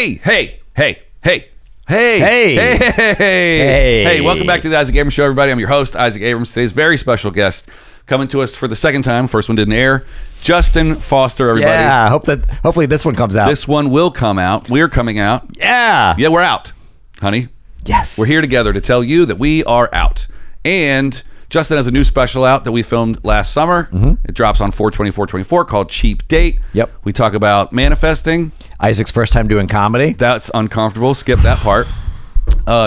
Hey, welcome back to the Isaac Abrams Show, everybody. I'm your host, Isaac Abrams. Today's very special guest coming to us for the second time. First one didn't air. Justin Foster, everybody. Yeah, hopefully this one comes out. This one will come out. We're coming out. Yeah. Yeah, we're out, honey. Yes. We're here together to tell you that we are out. And Justin has a new special out that we filmed last summer. It drops on 4/24/24 called Cheap Date. Yep. We talk about manifesting. Isaac's first time doing comedy. That's uncomfortable. Skip that part.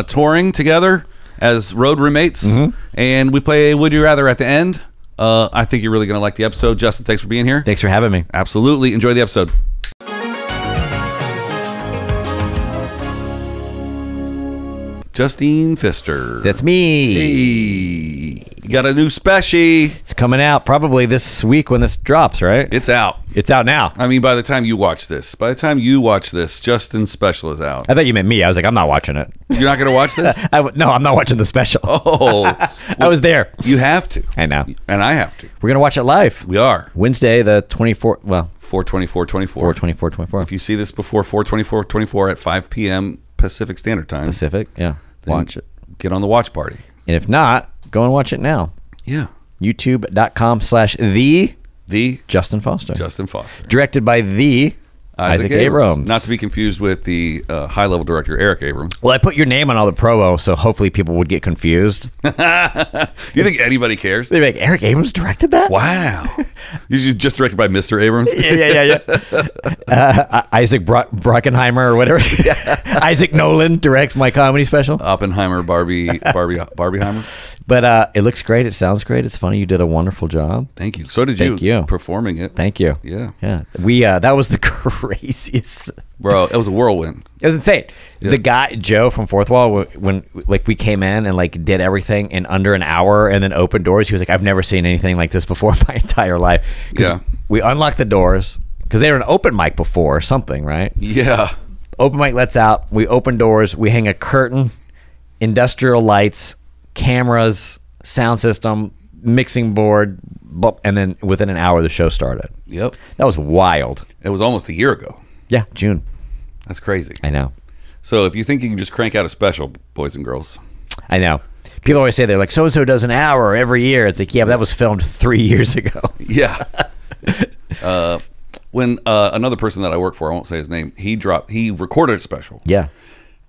Touring together as road roommates. And we play Would You Rather at the end. I think you're really going to like the episode. Justin, thanks for being here. Thanks for having me. Absolutely. Enjoy the episode. Justine Pfister. That's me. Hey. You got a new special. It's coming out probably this week when this drops, right? It's out. It's out now. I mean, by the time you watch this, Justin's special is out. I thought you meant me. I was like, I'm not watching it. You're not going to watch this? No, I'm not watching the special. Oh. I was there. You have to. I know. And I have to. We're going to watch it live. We are. Wednesday, the 24th. Well, 4/24/24. 4/24/24. If you see this before 4/24/24 at 5 p.m. Pacific Standard Time. Pacific, yeah. Watch it. Get on the watch party. And if not, go and watch it now. Yeah. YouTube.com/the Justin Foster. Justin Foster. Directed by the Isaac Abrams. Not to be confused with the high-level director, Eric Abrams. Well, I put your name on all the promo, so hopefully people would get confused. You think anybody cares? They'd be like, Eric Abrams directed that? Wow. He's just directed by Mr. Abrams? Yeah. Isaac Brockenheimer or whatever. Isaac Nolan directs my comedy special. Oppenheimer, Barbieheimer. But it looks great. It sounds great. It's funny. You did a wonderful job. Thank you. So did you. Thank you. Performing it. Thank you. Yeah. We that was the craziest. Bro, it was a whirlwind. It was insane. Yeah. The guy Joe from Fourth Wall, when like we came in and like did everything in under an hour and then opened doors, he was like, "I've never seen anything like this before in my entire life." Yeah. We unlocked the doors because they were an open mic before or something, right? Yeah. Open mic lets out. We open doors. We hang a curtain, industrial lights, cameras, sound system, mixing board, and then within an hour the show started. Yep. That was wild. It was almost a year ago. Yeah, June. That's crazy. I know. So if you think you can just crank out a special, boys and girls. I know. People always say they're like, so-and-so does an hour every year. It's like, yeah, but that was filmed 3 years ago. Yeah. When another person that I work for, I won't say his name, he recorded a special. Yeah.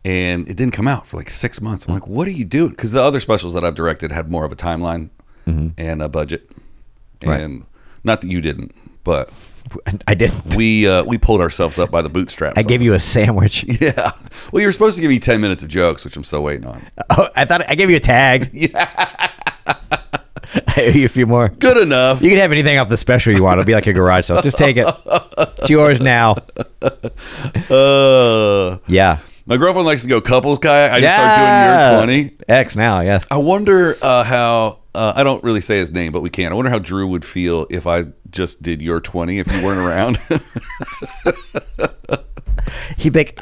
And it didn't come out for like 6 months. I'm like, what are you doing? Because the other specials that I've directed had more of a timeline and a budget. And not that you didn't, but I didn't. We pulled ourselves up by the bootstraps. I gave you a sandwich. Yeah. Well, you were supposed to give me 10 minutes of jokes, which I'm still waiting on. Oh, I thought I gave you a tag. Yeah. I owe you a few more. Good enough. You can have anything off the special you want. It'll be like a garage sale. Just take it. It's yours now. Yeah. My girlfriend likes to go couples kayak. I just started doing your 20. X now, yes. I wonder how, I don't really say his name, but we can. I wonder how Drew would feel if I just did your 20 if you weren't around. He'd be like,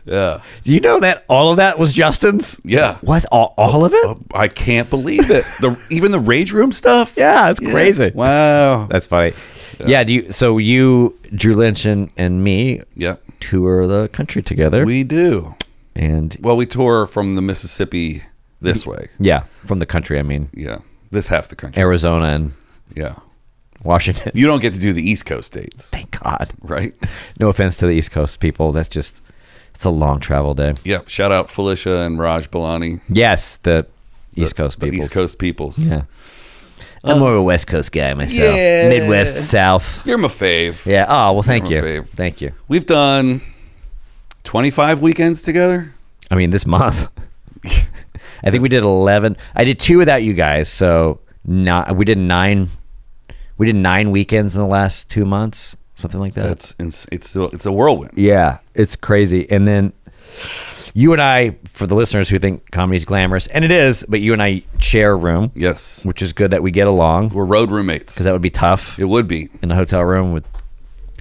yeah. do you know that all of that was Justin's? Yeah. What? All of it? I can't believe it. Even the Rage Room stuff? Yeah, it's crazy. Wow. That's funny. Yeah. So you, Drew Lynch, and me tour the country together. We do. And well, we tour from the Mississippi this way. Yeah, from the country, I mean. Yeah, this half the country. Arizona and Washington. You don't get to do the East Coast states. Thank God. Right? No offense to the East Coast people. That's just, it's a long travel day. Yeah, shout out Felicia and Raj Balani. Yes, the East Coast people. East Coast peoples. Yeah. I'm more of a West Coast guy myself. Yeah. Midwest, South. You're my fave. Yeah. Oh, well, thank you. Fave. Thank you. We've done 25 weekends together. I mean, this month. I think we did 11. I did 2 without you guys, so we did 9. We did 9 weekends in the last 2 months, something like that. It's a whirlwind. Yeah, it's crazy. And then you and I, for the listeners who think comedy's glamorous, and it is, but you and I share a room. Yes. Which is good that we get along. We're road roommates. Because that would be tough. It would be. In a hotel room with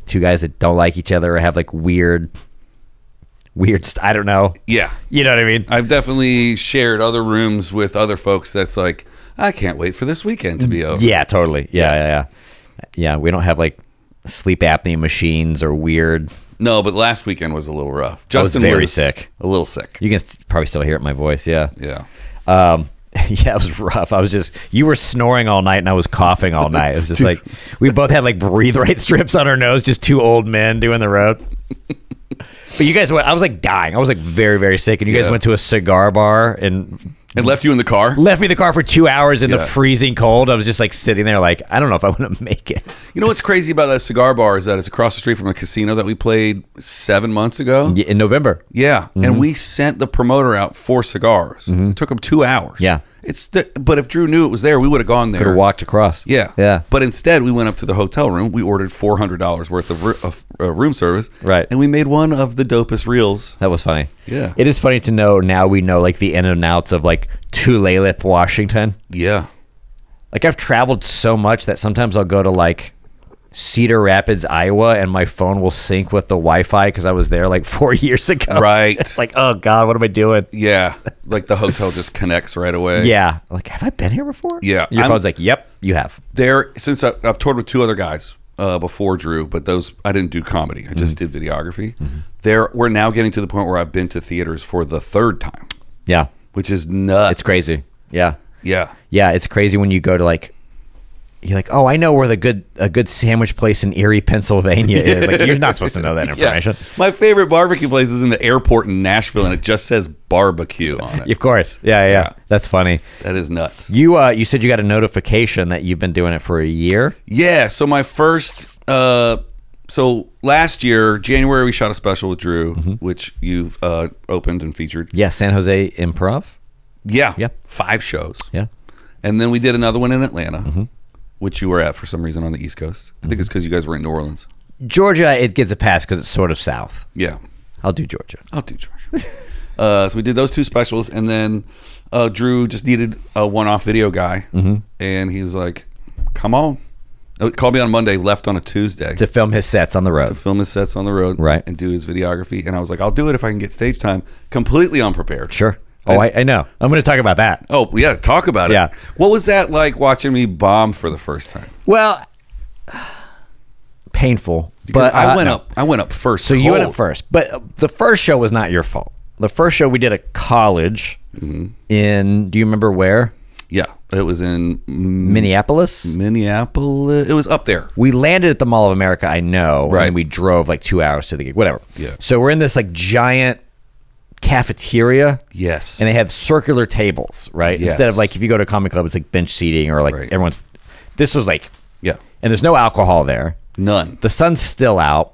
2 guys that don't like each other or have like weird, I don't know. Yeah. You know what I mean? I've definitely shared other rooms with other folks that's like, I can't wait for this weekend to be over. Yeah, totally. Yeah, we don't have like sleep apnea machines or weird No, but last weekend was a little rough. I was Justin very sick. A little sick. You can probably still hear it in my voice. Yeah. Yeah. Yeah, it was rough. You were snoring all night and I was coughing all night. It was just like, we both had like breathe right strips on our nose, just two old men doing the road. But you guys went, I was like dying. I was like very, very sick. And you guys went to a cigar bar and left you in the car? Left me in the car for 2 hours in the freezing cold. I was just like sitting there like, I don't know if I want to make it. You know what's crazy about that cigar bar is that it's across the street from a casino that we played 7 months ago. In November. Yeah. And we sent the promoter out 4 cigars. It took him 2 hours. Yeah. But if Drew knew it was there, we would have gone there. Could have walked across. Yeah. Yeah. But instead, we went up to the hotel room. We ordered $400 worth of room service. Right. And we made one of the dopest reels. That was funny. Yeah. It is funny to know now we know like the in and outs of like Tulalip, Washington. Yeah. Like I've traveled so much that sometimes I'll go to like Cedar Rapids, Iowa, and my phone will sync with the Wi-Fi because I was there like 4 years ago. Right. It's like, oh God, what am I doing? Yeah. Like the hotel just connects right away. Yeah. Like, have I been here before? Yeah. Your phone's like, yep, you have. Since I've toured with 2 other guys before Drew, but those, I didn't do comedy. I just did videography. We're now getting to the point where I've been to theaters for the 3rd time. Yeah. Which is nuts. It's crazy. Yeah. Yeah. Yeah. It's crazy when you go to like, you're like, oh, I know where a good sandwich place in Erie, Pennsylvania is. Like, you're not supposed to know that information. Yeah. My favorite barbecue place is in the airport in Nashville, and it just says barbecue on it. Of course. Yeah. That's funny. That is nuts. You said you got a notification that you've been doing it for a year? Yeah. So my first... So last year, January, we shot a special with Drew, which you've opened and featured. Yeah, San Jose Improv. Yeah. Yep. 5 shows. Yeah. And then we did another one in Atlanta, which you were at for some reason on the East Coast. I think it's because you guys were in New Orleans. Georgia, it gets a pass because it's sort of south. Yeah. I'll do Georgia. So we did those 2 specials, and then Drew just needed a one-off video guy, and he was like, come on. Called me on Monday, left on a Tuesday. To film his sets on the road. Right. And do his videography. And I was like, I'll do it if I can get stage time. Completely unprepared. Sure. Oh, I know. I'm going to talk about that. Oh, yeah, talk about it. Yeah. What was that like watching me bomb for the first time? Well, painful. Because but I went up first. So you went up first. But the first show was not your fault. The first show we did at college in, do you remember where? Yeah, it was in Minneapolis. It was up there. We landed at the Mall of America, I know, right. And we drove like 2 hours to the gig, whatever. Yeah. So we're in this like giant cafeteria. Yes. And they have circular tables, right? Yes. Instead of like if you go to a comedy club, it's like bench seating or like everyone's. This was like, yeah. And there's no alcohol there. None. The sun's still out.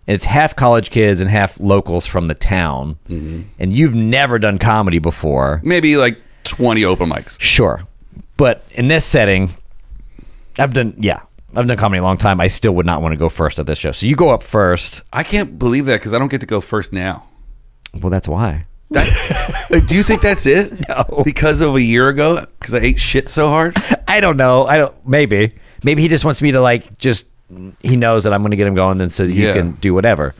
And it's half college kids and half locals from the town. And you've never done comedy before. Maybe like 20 open mics. Sure. But in this setting, I've done comedy a long time. I still would not want to go first at this show. So you go up first. I can't believe that because I don't get to go first now. Well, that's why. Do you think that's it? No. Because of a year ago? Because I ate shit so hard? I don't know. Maybe he just wants me to like he knows that I'm going to get him going then so that you can do whatever.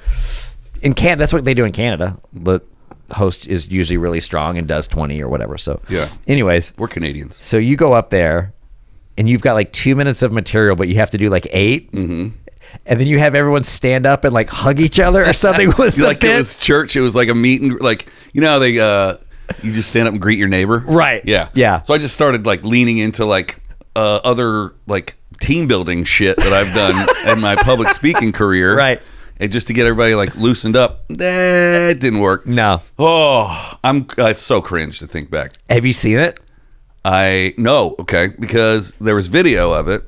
In Canada, that's what they do in Canada. But host is usually really strong and does 20 or whatever. So yeah. Anyways, we're Canadians. So you go up there and you've got like 2 minutes of material, but you have to do like 8. And then you have everyone stand up and like hug each other or something. Was the like bit? It was church. It was like a meeting. Like you know how they you just stand up and greet your neighbor. Right. Yeah. Yeah. So I just started like leaning into like other like team building shit that I've done in my public speaking career. Right. And just to get everybody like loosened up. That didn't work. No. Oh, it's so cringe to think back. Have you seen it? No. Okay. Because there was video of it,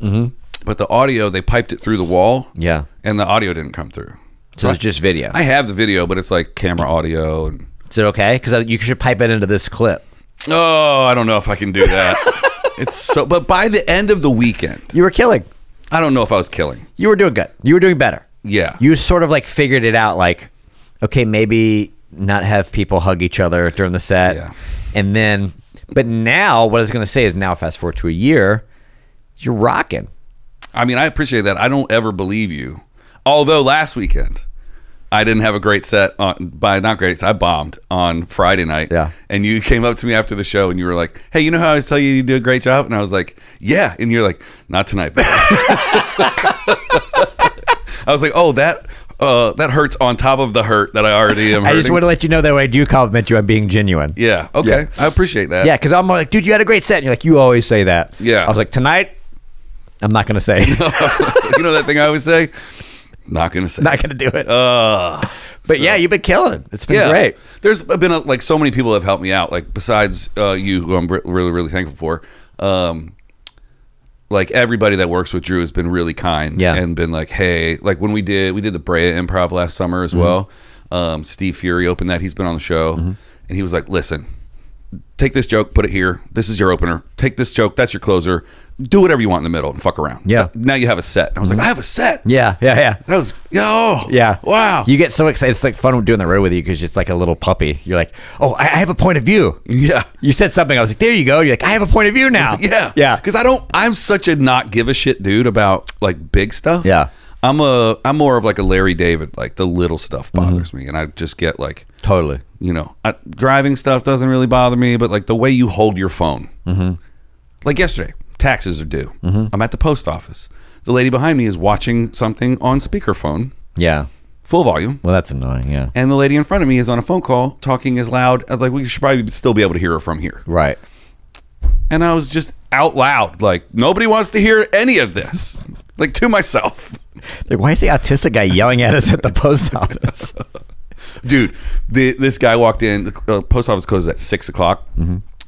but the audio, they piped it through the wall. Yeah. And the audio didn't come through. So it's just video. I have the video, but it's like camera audio. And is it okay? Because you should pipe it into this clip. Oh, I don't know if I can do that. But by the end of the weekend, you were killing. I don't know if I was killing. You were doing good. You were doing better. Yeah. You sort of like figured it out like, okay, maybe not have people hug each other during the set. Yeah. And then, but now what I was going to say is now fast forward to a year, you're rocking. I mean, I appreciate that. I don't ever believe you. Although last weekend, I didn't have a great set I bombed on Friday night. Yeah. And you came up to me after the show and you were like, hey, you know how I always tell you did a great job? And I was like, yeah. And you're like, not tonight, baby. I was like, that hurts on top of the hurt that I already am I just hurting. want to let you know that when I do compliment you, I'm being genuine. Yeah. Okay. Yeah. I appreciate that. Yeah, because I'm like, dude, you had a great set. And you're like, you always say that. Yeah. I was like, tonight, I'm not going to say. You know that thing I always say? Not going to say. Not going to do it. But yeah, you've been killing it. It's been great. There's been like so many people have helped me out. Like besides you, who I'm really, really thankful for. Like everybody that works with Drew has been really kind. Yeah. And been like, hey, like when we did the Brea Improv last summer as well. Steve Fury opened that. He's been on the show, and he was like, listen, take this joke, put it here. This is your opener. Take this joke. That's your closer. Do whatever you want in the middle and fuck around. Yeah. Now you have a set. And I was like, I have a set. Yeah. That was, Yeah. Wow. You get so excited. It's like fun doing the road with you because it's like a little puppy. You're like, oh, I have a point of view. Yeah. You said something. I was like, there you go. You're like, I have a point of view now. Yeah. Yeah. Because I'm such a not give a shit dude about like big stuff. Yeah. I'm more of like a Larry David. Like the little stuff bothers me. And I just get like, Totally. you know, driving stuff doesn't really bother me, but like the way you hold your phone. Like yesterday, taxes are due. I'm at the post office. The lady behind me is watching something on speakerphone, Yeah. full volume. Well, that's annoying. Yeah. And the lady in front of me is on a phone call talking as loud as like we should probably still be able to hear her from here. Right. And I was just out loud, like, nobody wants to hear any of this. Like, to myself. Like, why is the autistic guy yelling at us at the post office? Dude, this guy walked in. The post office closes at 6 o'clock.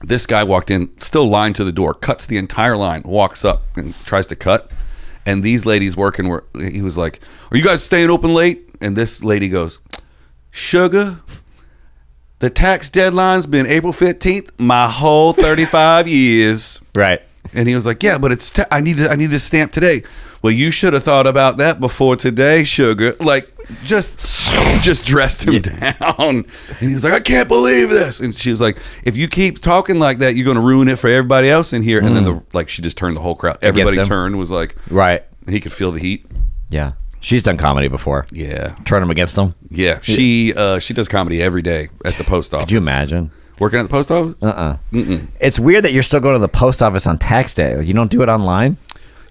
This guy walked in, still lined to the door, cuts the entire line, walks up and tries to cut. And these ladies working were, he was like, are you guys staying open late? And this lady goes, sugar, the tax deadline's been April 15th, my whole 35 years. Right. And he was like, yeah, but it's I need this stamp today. Well, you should have thought about that before today, sugar. Like, just dressed him down. And he was like, I can't believe this. And she was like, if you keep talking like that, you're going to ruin it for everybody else in here. And then she just turned the whole crowd. Everybody turned, was like, right. He could feel the heat. Yeah. She's done comedy before. Yeah. Turn them against them. Yeah. She does comedy every day at the post office. Could you imagine? Working at the post office? It's weird that you're still going to the post office on tax day. You don't do it online?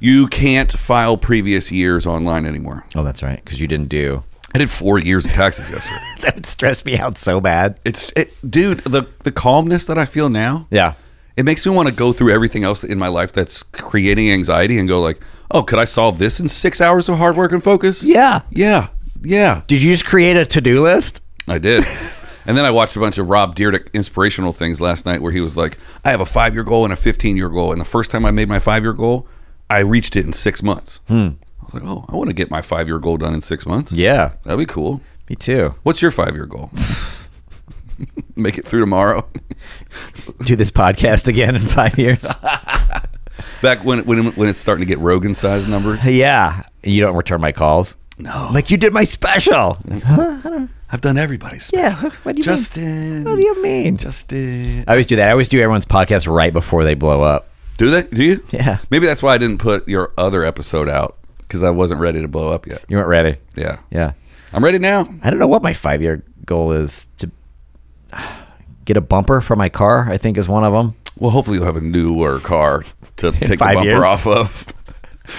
You can't file previous years online anymore. Oh, that's right. Because you didn't do. I did 4 years of taxes yesterday. That would stress me out so bad. Dude, the calmness that I feel now. Yeah. It makes me want to go through everything else in my life that's creating anxiety and go like, oh, could I solve this in 6 hours of hard work and focus? Yeah. Yeah. Did you just create a to-do list? I did. And then I watched a bunch of Rob Dyrdek inspirational things last night where he was like, I have a 5-year goal and a 15-year goal. And the first time I made my 5-year goal, I reached it in 6 months. I was like, oh, I want to get my 5-year goal done in 6 months. Yeah. That'd be cool. Me too. What's your 5-year goal? Make it through tomorrow. Do this podcast again in 5 years. Back when it's starting to get Rogan size numbers. Yeah. You don't return my calls? No. Like, you did my special. Huh? I don't. I've done everybody's special. Yeah. What do you Justin. mean? What do you mean? Justin. I always do that. I always do everyone's podcast right before they blow up. Do they? Do you? Yeah. Maybe that's why I didn't put your other episode out, because I wasn't ready to blow up yet. You weren't ready. Yeah. Yeah. I'm ready now. I don't know what my 5-year goal is. To get a bumper for my car, I think, is one of them. Well, hopefully you'll have a newer car to take the 5 bumper years. off of.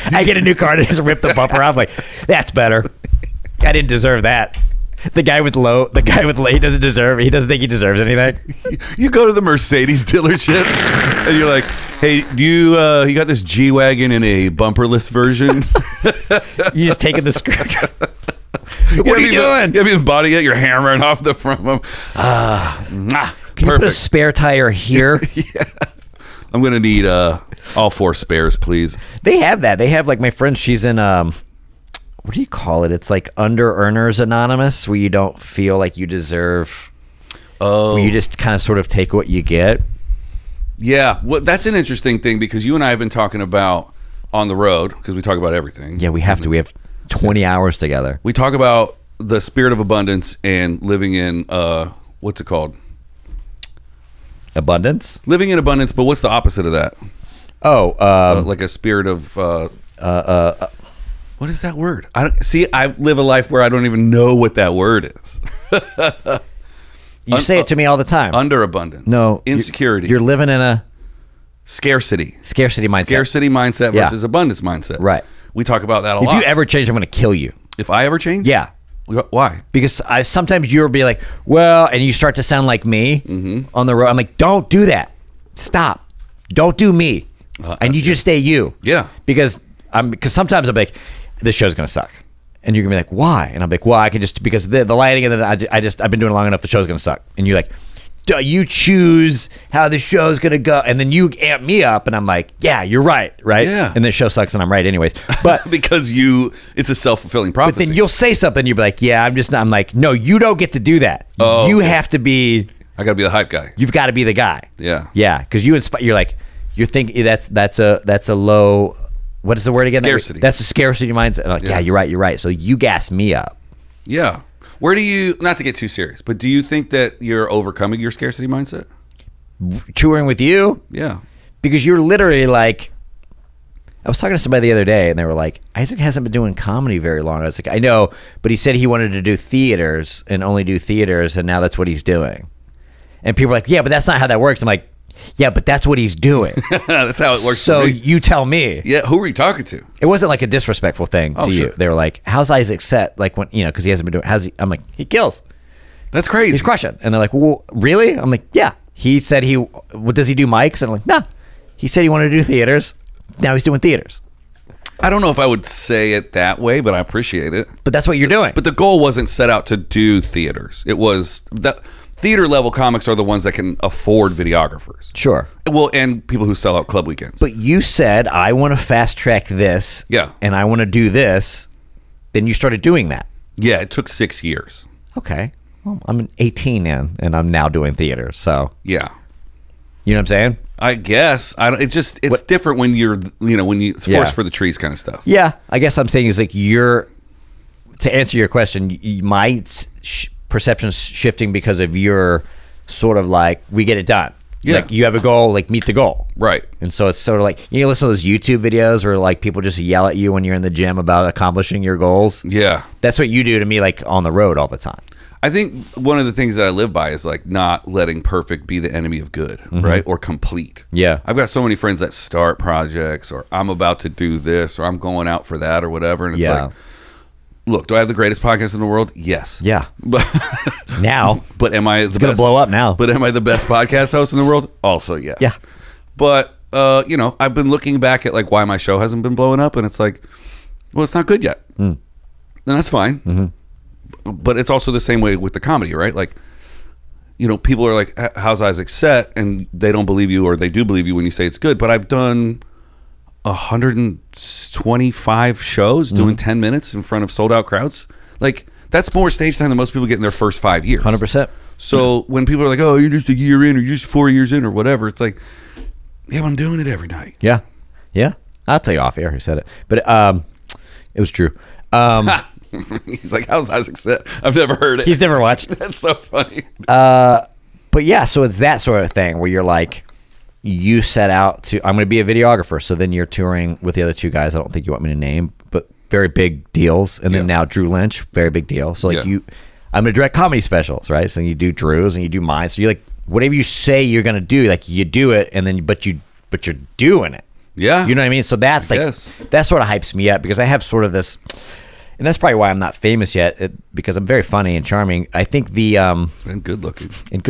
I get a new car to just rip the bumper off. Like, that's better. I didn't deserve that. The guy with low, he doesn't deserve. He doesn't think he deserves anything. You go to the Mercedes dealership and you're like, "Hey, do you got this G-Wagon in a bumperless version?" You just taking the screwdriver. What are you doing? You have his body yet? You're hammering off the front of him. Can you put a spare tire here? Yeah. I'm gonna need all 4 spares, please. They have that. They have, like, my friend. She's in what do you call it? It's like Under Earners Anonymous, where you don't feel like you deserve. Oh, where you just kind of sort of take what you get. Yeah, well, that's an interesting thing, because you and I have been talking about on the road, because we talk about everything. Yeah, we have to. We have 20 hours together. We talk about the spirit of abundance and living in what's it called? Abundance? Living in abundance, but what's the opposite of that? Oh, like a spirit of what is that word? I live a life where I don't even know what that word is. you say it to me all the time. Underabundance. No. Insecurity. You're living in a scarcity mindset. Scarcity mindset versus Yeah. abundance mindset. Right. We talk about that a lot. If you ever change, I'm going to kill you. If I ever change? Yeah. Why? Because sometimes you'll be like, well, and you start to sound like me on the road. I'm like, don't do that. Stop. Don't do me. I need you to stay you. Yeah. Because sometimes I'm like, this show's gonna suck, and you're gonna be like, why? And I'm like, well, I can just because the lighting and then I've been doing it long enough. The show's gonna suck, and you're like, you choose how the show's gonna go, and then you amp me up, and I'm like, yeah, you're right, Yeah. and the show sucks, and I'm right anyways. But because it's a self-fulfilling prophecy. But then you'll say something, you'll be like, yeah, I'm like, no, you don't get to do that. Oh, you okay. have to be. I gotta be the hype guy. You've got to be the guy. Yeah. Yeah, because you inspire. You're like, you're thinking that's a low. What is the word again? Scarcity. That's the scarcity mindset. And I'm like, yeah, you're right. So you gas me up. Yeah. Where do you, not to get too serious, but do you think that you're overcoming your scarcity mindset? Touring with you? Yeah. Because you're literally like, I was talking to somebody the other day, and they were like, Isaac hasn't been doing comedy very long. I was like, I know, but he said he wanted to do theaters and only do theaters, and now that's what he's doing. And people are like, yeah, but that's not how that works. I'm like, yeah, but that's what he's doing. That's how it works. So for me. you tell me. Yeah, who were you talking to? It wasn't like a disrespectful thing to you. Sure. They were like, how's Isaac set? Like, when, because he hasn't been doing, how's he? I'm like, he kills. That's crazy. He's crushing. And they're like, well, really? I'm like, yeah. He said does he do mics? And I'm like, no. He said he wanted to do theaters. Now he's doing theaters. I don't know if I would say it that way, but I appreciate it. But that's what you're doing. But the goal wasn't set out to do theaters. It was that theater level comics are the ones that can afford videographers. Sure. Well, and people who sell out club weekends. But you said, I want to fast track this. Yeah. And I want to do this. Then you started doing that. Yeah, it took 6 years. Okay. Well, I'm 18 now, and I'm now doing theater. So, Yeah. you know what I'm saying? I guess it's different when you're it's forest for the trees kind of stuff. Yeah. I guess I'm saying is like to answer your question, my perception's shifting because of your sort of like, we get it done. Yeah. Like you have a goal, like meet the goal. Right. And so it's sort of like, you listen to those YouTube videos where like people just yell at you when you're in the gym about accomplishing your goals. Yeah. That's what you do to me, like on the road all the time. I think one of the things that I live by is like not letting perfect be the enemy of good, right? Or complete. Yeah. I've got so many friends that start projects, or I'm about to do this, or I'm going out for that, or whatever. And it's like, look, do I have the greatest podcast in the world? Yes. Yeah. But Now. But am I It's going to blow up now. But am I the best podcast host in the world? Also, yes. Yeah. But, I've been looking back at like why my show hasn't been blowing up, and it's like, well, it's not good yet. And that's fine. Mm-hmm. But it's also the same way with the comedy, right? Like, people are like, how's Isaac set? And they don't believe you, or they do believe you when you say it's good. But I've done 125 shows doing 10 minutes in front of sold out crowds. Like, that's more stage time than most people get in their first 5 years. 100%. So when people are like, oh, you're just a year in, or you're just 4 years in, or whatever, it's like, yeah, but I'm doing it every night. Yeah. Yeah. I'll tell you off air who said it. But it was true. He's like, how's Isaac set? I've never heard it. He's never watched. That's so funny. But yeah, so it's that sort of thing where you're like, you set out to, I'm going to be a videographer. So then you're touring with the other two guys I don't think you want me to name, but very big deals. And then now Drew Lynch, very big deal. So like I'm going to direct comedy specials, right? So you do Drew's and you do mine. So you're like, whatever you say you're going to do, like you do it, and then but you're doing it. Yeah. You know what I mean? So that's like, that sort of hypes me up because I have sort of this, and that's probably why I'm not famous yet, because I'm very funny and charming. I think and good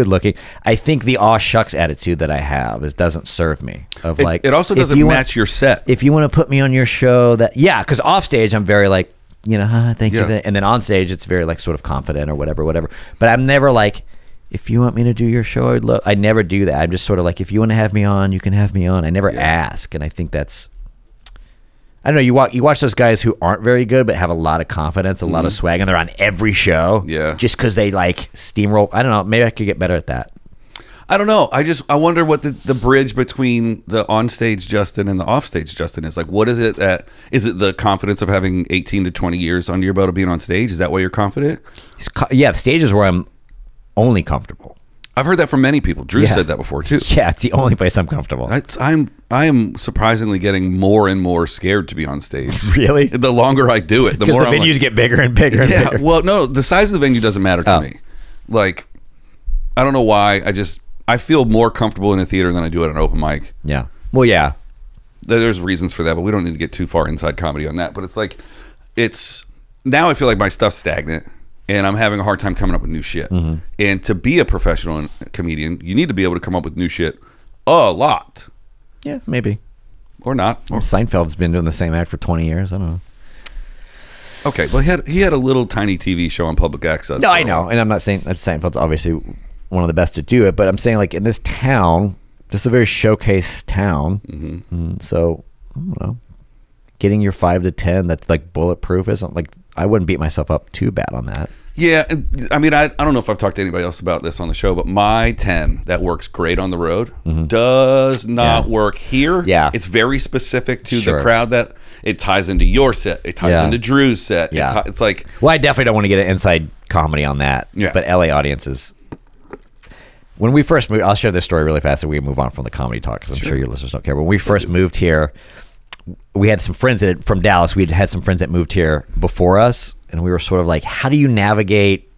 looking. I think the aw shucks attitude that I have doesn't serve me. It also doesn't match your set. If you want to put me on your show, because off stage I'm very like, thank you. And then on stage it's very like sort of confident or whatever. But I'm never like, if you want me to do your show, I never do that. I'm just sort of like, if you want to have me on, you can have me on. I never ask, and I think that's. I don't know, you watch those guys who aren't very good but have a lot of confidence, a lot of swag, and they're on every show. Yeah. Just because they like steamroll. I don't know. Maybe I could get better at that. I don't know. I wonder what the bridge between the onstage Justin and the offstage Justin is. Like, what is it is it the confidence of having 18 to 20 years under your belt of being on stage? Is that why you're confident? Yeah, the stage is where I'm only comfortable. I've heard that from many people. Drew said that before too. Yeah, it's the only place I'm comfortable. I am surprisingly getting more and more scared to be on stage. Really? The longer I do it, the more the venues get bigger and bigger and bigger. Well, no, the size of the venue doesn't matter to me. Like, I don't know why. I feel more comfortable in a theater than I do at an open mic. Yeah. Well, yeah. There's reasons for that, but we don't need to get too far inside comedy on that. But it's like, now I feel like my stuff's stagnant. and I'm having a hard time coming up with new shit. And to be a professional comedian, you need to be able to come up with new shit a lot. Yeah, maybe. Or not. Or, Seinfeld's been doing the same act for 20 years. I don't know. Okay, well, he had a little tiny TV show on public access. No, I know. And I'm not saying that Seinfeld's obviously one of the best to do it, but I'm saying like in this town, this is a very showcase town. So, I don't know. Getting your 5 to 10 that's like bulletproof isn't like, I wouldn't beat myself up too bad on that. Yeah, I mean, I don't know if I've talked to anybody else about this on the show, but my 10 that works great on the road does not work here. Yeah. It's very specific to the crowd that it ties into your set. It ties into Drew's set. Yeah. It's like... Well, I definitely don't want to get an inside comedy on that. Yeah. But LA audiences... When we first moved... I'll share this story really fast and we move on from the comedy talk because I'm sure your listeners don't care. When we first moved here, we had some friends from Dallas. We'd had some friends that moved here before us. And we were sort of like, how do you navigate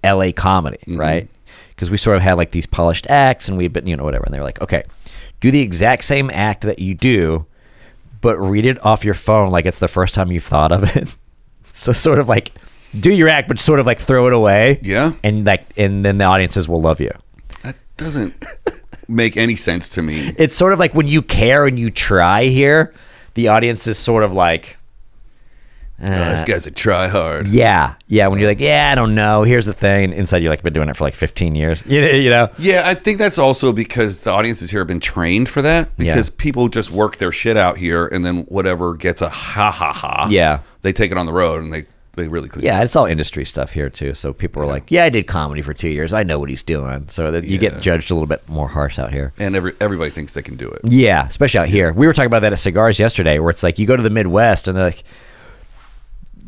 LA comedy, right? Because we sort of had like these polished acts and we'd been, you know, whatever. And they were like, okay, do the exact same act that you do, but read it off your phone like it's the first time you've thought of it. So sort of like do your act, but sort of like throw it away. Yeah. And then the audiences will love you. That doesn't make any sense to me. It's sort of like when you care and you try here, the audience is sort of like... this guy's a try hard. Yeah. When you're like, I don't know. Here's the thing. And inside, you're like, been doing it for like 15 years. You know? Yeah, I think that's also because the audiences here have been trained for that. Because people just work their shit out here, and then whatever gets a ha ha ha. Yeah. They take it on the road, and they really clean. Yeah, it's all industry stuff here too. So people are like, I did comedy for 2 years. I know what he's doing. So that you get judged a little bit more harsh out here. And everybody thinks they can do it. Yeah, especially out here. We were talking about that at Cigars yesterday, where it's like you go to the Midwest and they're like,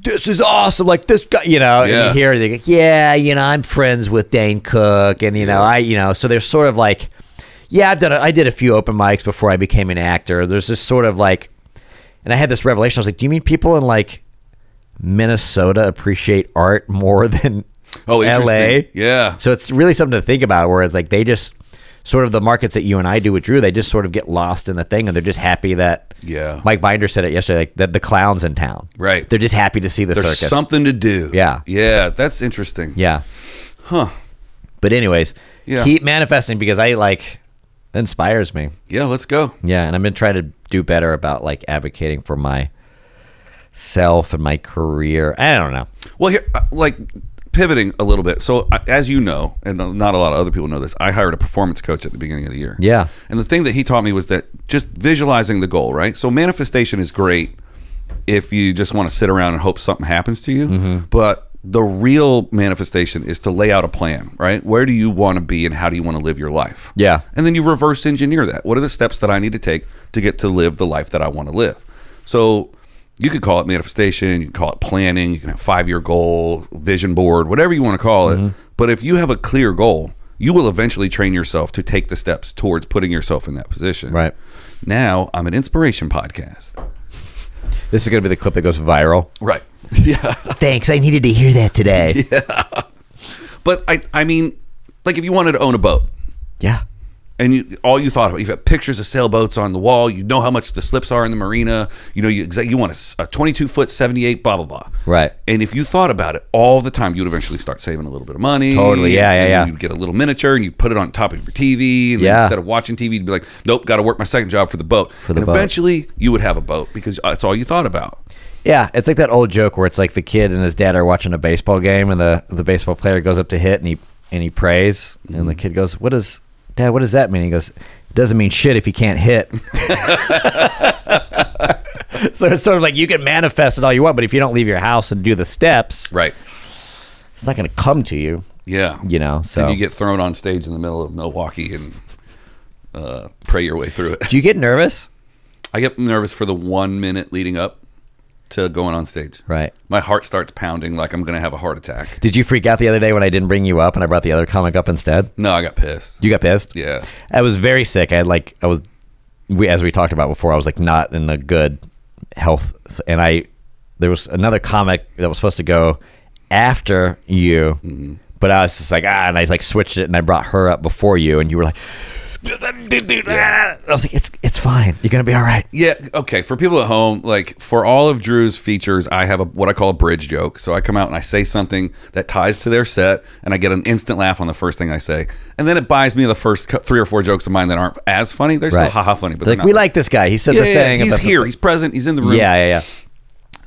this is awesome, like this guy, you know, and you hear they go, I'm friends with Dane Cook, and so there's sort of like, I did a few open mics before I became an actor. There's this sort of like, and I had this revelation. I was like, do you mean people in like Minnesota appreciate art more than LA? Yeah. So it's really something to think about, where it's like they just sort of the markets that you and I do with Drew, they just sort of get lost in the thing, and they're just happy that Mike Binder said it yesterday, like that the clown's in town. Right. They're just happy to see the circus. There's something to do. Yeah. Yeah, that's interesting. Yeah. Huh. But anyways, keep manifesting because it inspires me. Yeah, let's go. Yeah, and I've been trying to do better about like advocating for myself and my career. I don't know. Well, here, like pivoting a little bit. So as you know, and not a lot of other people know this, I hired a performance coach at the beginning of the year. Yeah. And the thing that he taught me was that just visualizing the goal, right? So manifestation is great if you just want to sit around and hope something happens to you. But the real manifestation is to lay out a plan, right? Where do you want to be and how do you want to live your life? Yeah. And then you reverse engineer that. What are the steps that I need to take to get to live the life that I want to live? So you could call it manifestation, you can call it planning, you can have 5-year goal, vision board, whatever you want to call it. But if you have a clear goal, you will eventually train yourself to take the steps towards putting yourself in that position. Right. Now, I'm an inspiration podcast. This is going to be the clip that goes viral. Right. Yeah. Thanks. I needed to hear that today. Yeah. But I mean, like if you wanted to own a boat. Yeah. And all you thought about, you've got pictures of sailboats on the wall. You know how much the slips are in the marina. You know, you want a 22-foot, 78, blah, blah, blah. Right. And if you thought about it all the time, you'd eventually start saving a little bit of money. Totally. Yeah. You'd get a little miniature and you put it on top of your TV. And then instead of watching TV, you'd be like, nope, got to work my second job for the boat. Eventually you would have a boat because that's all you thought about. Yeah. It's like that old joke where it's like the kid and his dad are watching a baseball game and the baseball player goes up to hit and he prays. And the kid goes, Dad, what does that mean? He goes, it doesn't mean shit if you can't hit. So it's sort of like you can manifest it all you want, but if you don't leave your house and do the steps, right, it's not going to come to you. Yeah. You know, so. And you get thrown on stage in the middle of Milwaukee and pray your way through it. Do you get nervous? I get nervous for the 1 minute leading up to going on stage. Right. My heart starts pounding like I'm going to have a heart attack. Did you freak out the other day when I didn't bring you up and I brought the other comic up instead? No, I got pissed. You got pissed? Yeah. I was very sick. As we talked about before, I was like not in a good health. And there was another comic that was supposed to go after you, but I was just like, and I like switched it and I brought her up before you and you were like, I was like, it's fine. You're gonna be all right. Yeah, okay. For people at home, like for all of Drew's features, I have what I call a bridge joke. So I come out and I say something that ties to their set, and I get an instant laugh on the first thing I say, and then it buys me the first 3 or 4 jokes of mine that aren't as funny. They're still haha funny, but like we like this guy. He said the thing. He's here. He's present. He's in the room. Yeah.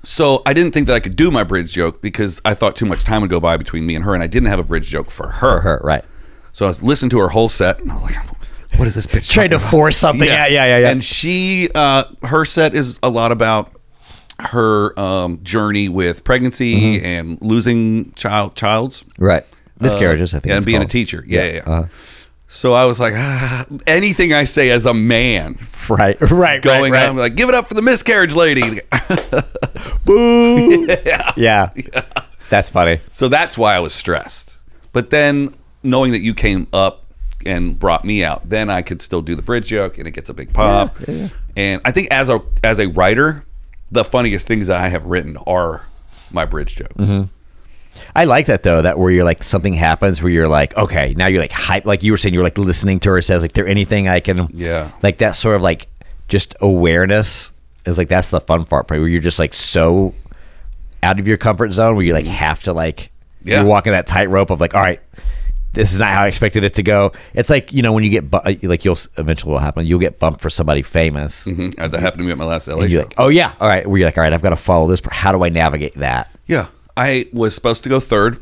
So I didn't think that I could do my bridge joke because I thought too much time would go by between me and her, and I didn't have a bridge joke for her. For her, right? So I was listening to her whole set, and I was like, "What is this bitch trying to force something?" Yeah. And she, her set is a lot about her journey with pregnancy and losing childs, right? Miscarriages, I think, and being a teacher. Yeah. So I was like, anything I say as a man, right, going on, like, give it up for the miscarriage lady. Boo. Yeah, that's funny. So that's why I was stressed. But then knowing that you came up and brought me out, then I could still do the bridge joke, and it gets a big pop. Yeah. And I think as a writer, the funniest things that I have written are my bridge jokes. I like that though, that where you're like, something happens where you're like, okay, now you're like hype, like you were saying, you're like listening to her, says like, there anything I can, like that sort of like just awareness is like, that's the fun part, where you're just like so out of your comfort zone, where you like have to like, you're walking that tightrope of like, all right, this is not how I expected it to go. It's like, you know, when you get like, you'll eventually will happen, you'll get bumped for somebody famous. That happened to me at my last LA show. Like, oh yeah, all right, where you're like, all right, I've got to follow this, how do I navigate that? Yeah. I was supposed to go third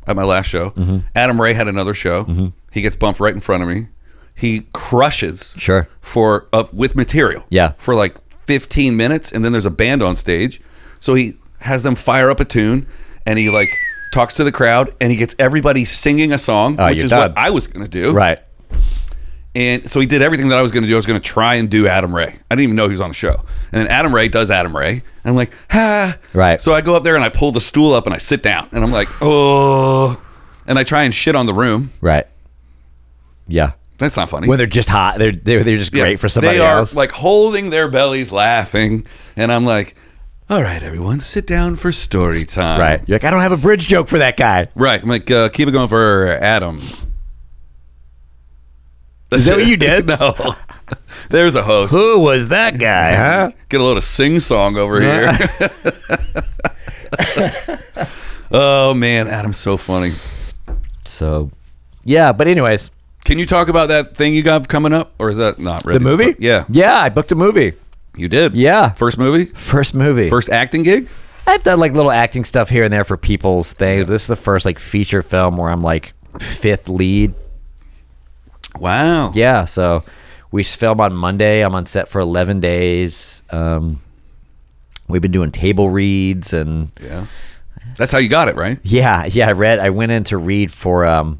at my last show. Adam Ray had another show. He gets bumped right in front of me. He crushes for with material for like 15 minutes, and then there's a band on stage. So he has them fire up a tune, and he like talks to the crowd, and he gets everybody singing a song, which is what I was going to do. Right. And so he did everything that I was going to do. I was going to try and do Adam Ray. I didn't even know he was on the show. And then Adam Ray does Adam Ray. And I'm like, ha. Right. So I go up there and I pull the stool up and I sit down. And I'm like, oh. And I try and shit on the room. Right. Yeah. That's not funny. When they're just hot. They're just great for somebody else. They are like holding their bellies laughing. And I'm like, all right, everyone, sit down for story time. Right. You're like, I don't have a bridge joke for that guy. Right. I'm like, keep it going for Adam. Is that what you did? No. There's a host. Who was that guy, huh? Get a little sing-song over here. Oh, man. Adam's so funny. So, yeah. But anyways. Can you talk about that thing you got coming up? Or is that not ready? The movie? Yeah. Yeah, I booked a movie. You did? Yeah. First movie? First movie. First acting gig? I've done like little acting stuff here and there for people's things. Yeah. This is the first like feature film where I'm like 5th lead. Wow. Yeah, so we film on Monday. I'm on set for 11 days. We've been doing table reads and that's how you got it, right? Yeah. I went in to read for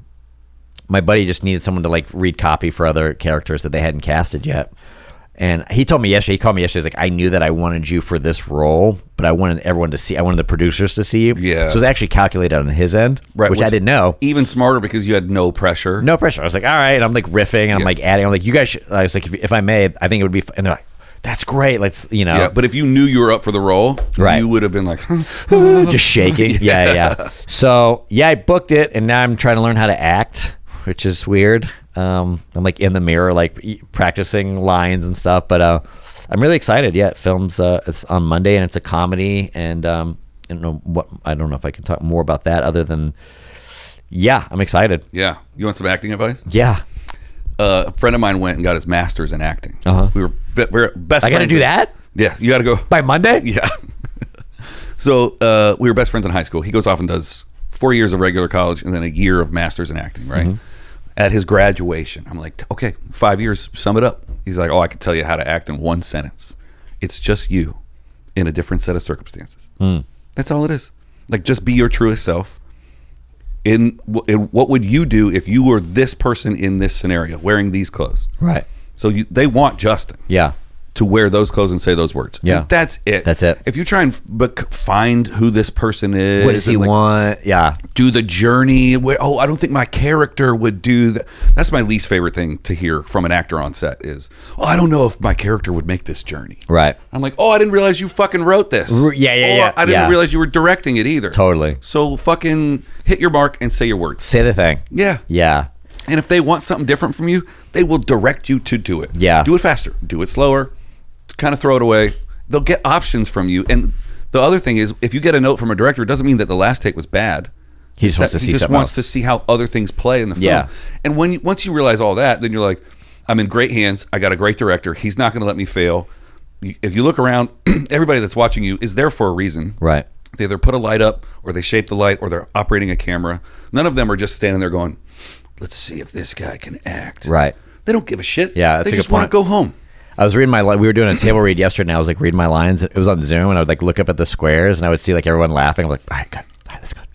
my buddy just needed someone to like read copy for other characters that they hadn't casted yet. And he told me yesterday, he called me yesterday, he's like, I knew that I wanted you for this role, but I wanted everyone to see, I wanted the producers to see you. Yeah. So it was actually calculated on his end, right, which I didn't know. Even smarter because you had no pressure. No pressure. I was like, all right. And I'm like riffing, and I'm like adding, I'm like, you guys should, I was like, if I may, I think it would be, and they're like, that's great. Let's, you know. Yeah, but if you knew you were up for the role, you would have been like, just shaking. Yeah. So yeah, I booked it, and now I'm trying to learn how to act, which is weird. I'm like in the mirror, like practicing lines and stuff, but I'm really excited. Yeah, it films. It's on Monday, and it's a comedy. And I don't know if I can talk more about that other than, yeah, I'm excited. Yeah, you want some acting advice? Yeah. A friend of mine went and got his master's in acting. We were best. I got to do that. Yeah, you got to go by Monday. Yeah. So we were best friends in high school. He goes off and does 4 years of regular college and then a year of master's in acting. Right. At his graduation, I'm like, okay, 5 years, sum it up. He's like, oh, I can tell you how to act in one sentence. It's just you in a different set of circumstances. That's all it is. Like, just be your truest self. In what would you do if you were this person in this scenario, wearing these clothes? Right. So they want Justin. Yeah. To wear those clothes and say those words. Yeah. And that's it. That's it. If you try and find who this person is. What does he want? Yeah. Do the journey. Oh, I don't think my character would do that. That's my least favorite thing to hear from an actor on set is, oh, I don't know if my character would make this journey. Right. I'm like, oh, I didn't realize you fucking wrote this. Yeah. I didn't realize you were directing it either. Totally. So fucking hit your mark and say your words. Say the thing. Yeah. Yeah. And if they want something different from you, they will direct you to do it. Yeah. Do it faster. Do it slower. Kind of throw it away. They'll get options from you. And the other thing is, if you get a note from a director, it doesn't mean that the last take was bad. He just wants to see something else. He just wants to see how other things play in the film. Yeah. And once you realize all that, then you're like, I'm in great hands. I got a great director. He's not going to let me fail. If you look around, everybody that's watching you is there for a reason. Right. They either put a light up, or they shape the light, or they're operating a camera. None of them are just standing there going, let's see if this guy can act. Right. They don't give a shit. Yeah, that's they a just good want to point. go home. I was reading we were doing a table read yesterday, and I was like reading my lines. It was on Zoom, and I would like look up at the squares, and I would see like everyone laughing. I'm like, all right, good. All right, that's good.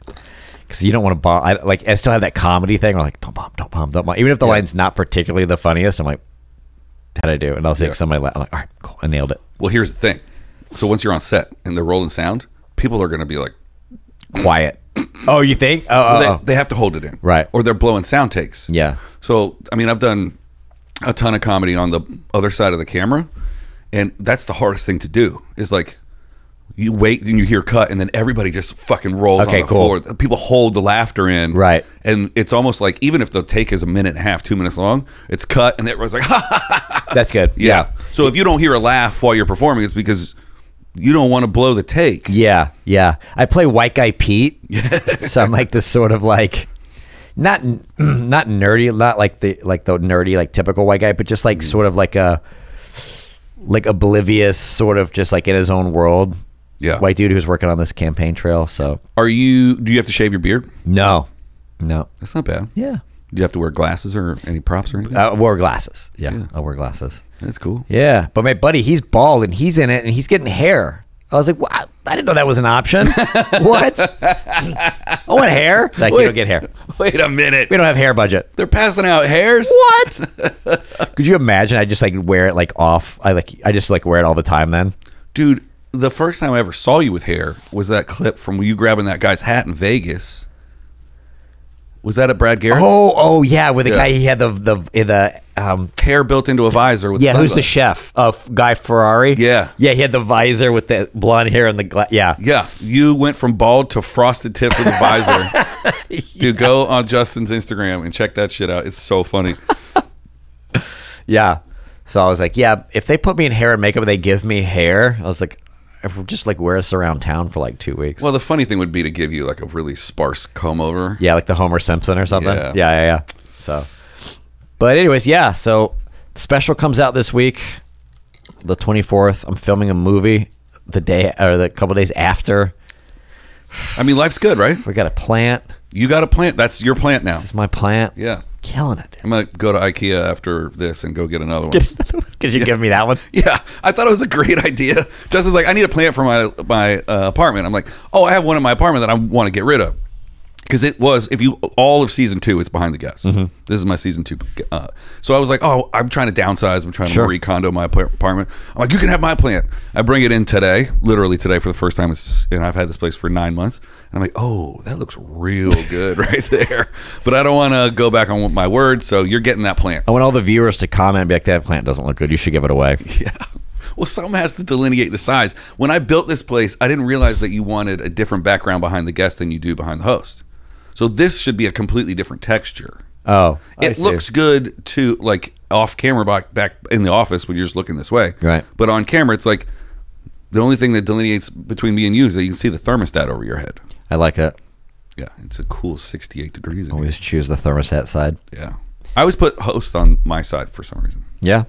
Because you don't want to bomb. I still have that comedy thing. I'm like, don't bomb. Even if the line's not particularly the funniest, I'm like, how'd I do? And I'll see somebody laugh. I'm like, all right, cool. I nailed it. Well, here's the thing. So once you're on set and they're rolling sound, people are going to be like, quiet. Oh, you think? They have to hold it in. Right. Or they're blowing sound takes. Yeah. So, I mean, I've done a ton of comedy on the other side of the camera, and that's the hardest thing to do, is like, you wait and you hear cut, and then everybody just fucking rolls on the floor. People hold the laughter in. Right. And it's almost like, even if the take is a minute and a half, 2 minutes long, it's cut, and everyone's like, ha, ha, ha, ha. That's good. Yeah. So if you don't hear a laugh while you're performing, it's because you don't want to blow the take. Yeah. I play White Guy Pete. So I'm like this sort of like, not nerdy, not like the nerdy, like typical white guy, but just like sort of like oblivious, sort of just like in his own world. Yeah. White dude who's working on this campaign trail. So do you have to shave your beard? No. That's not bad. Yeah. Do you have to wear glasses or any props or anything? I wore glasses. Yeah. I wore glasses. That's cool. Yeah. But my buddy, he's bald and he's in it and he's getting hair. I was like, wow, I didn't know that was an option. What? I want hair. Like, you don't get hair. Wait a minute. We don't have hair budget. They're passing out hairs? What? Could you imagine? I just like wear it like off. I just like wear it all the time then. Dude, the first time I ever saw you with hair was that clip from you grabbing that guy's hat in Vegas. Was that at Brad Garrett's? Oh yeah, with the guy, he had the hair built into a visor with who's the chef of Guy Ferrari? Yeah, he had the visor with the blonde hair and the yeah. You went from bald to frosted tips with a visor. Dude, go on Justin's Instagram and check that shit out. It's so funny. Yeah. So I was like, yeah, if they put me in hair and makeup and they give me hair, I was like, if we just like wear us around town for like 2 weeks. Well, the funny thing would be to give you like a really sparse comb over. Yeah, like the Homer Simpson or something. Yeah. So, but anyways, yeah. So the special comes out this week, the 24th. I'm filming a movie the couple days after. I mean, life's good, right? We got a plant. You got a plant. That's your plant now. This is my plant. Yeah. Killing it. I'm going to go to IKEA after this and go get another one. Could you give me that one? Yeah. I thought it was a great idea. Justin's like, I need a plant for my apartment. I'm like, oh, I have one in my apartment that I want to get rid of. Because it was, all of season 2, it's behind the guests. Mm-hmm. This is my season 2. So I was like, oh, I'm trying to downsize. I'm trying to recondo my apartment. I'm like, you can have my plant. I bring it in today, literally today for the first time. And I've had this place for 9 months. And I'm like, oh, that looks real good right there. But I don't want to go back on my word. So you're getting that plant. I want all the viewers to comment and be like, that plant doesn't look good. You should give it away. Yeah. Well, someone has to delineate the size. When I built this place, I didn't realize that you wanted a different background behind the guest than you do behind the host. So this should be a completely different texture. Oh, it looks good to like off camera back in the office when you're just looking this way. Right. But on camera, it's like the only thing that delineates between me and you is that you can see the thermostat over your head. I like it. Yeah, it's a cool 68 degrees. Always choose the thermostat side. Yeah. I always put host on my side for some reason. Yeah.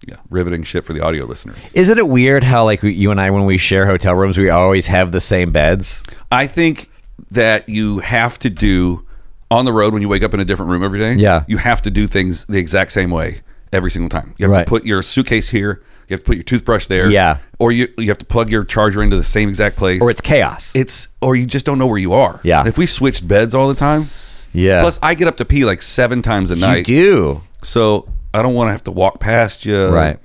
Yeah, riveting shit for the audio listeners. Isn't it weird how like you and I, when we share hotel rooms, we always have the same beds? I think that you have to do on the road when you wake up in a different room every day. Yeah. You have to do things the exact same way every single time. You have to put your suitcase here. You have to put your toothbrush there. Yeah. Or you have to plug your charger into the same exact place. Or it's chaos. Or you just don't know where you are. Yeah. If we switched beds all the time. Yeah. Plus, I get up to pee like 7 times a night. You do. So I don't want to have to walk past you. Right.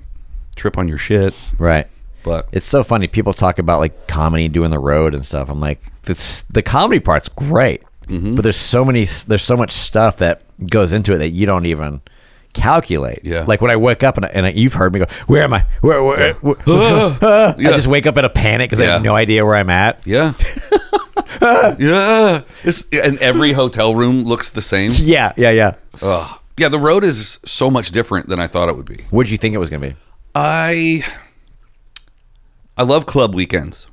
Trip on your shit. Right. But it's so funny. People talk about like comedy doing the road and stuff. I'm like, the comedy part's great. Mm-hmm. But there's so much stuff that goes into it that you don't even calculate. Yeah. Like when I wake up and you've heard me go, where am I? Where I just wake up in a panic because I have no idea where I'm at. Yeah. Yeah. And every hotel room looks the same. Yeah. Ugh. Yeah, the road is so much different than I thought it would be. What'd you think it was going to be? I love club weekends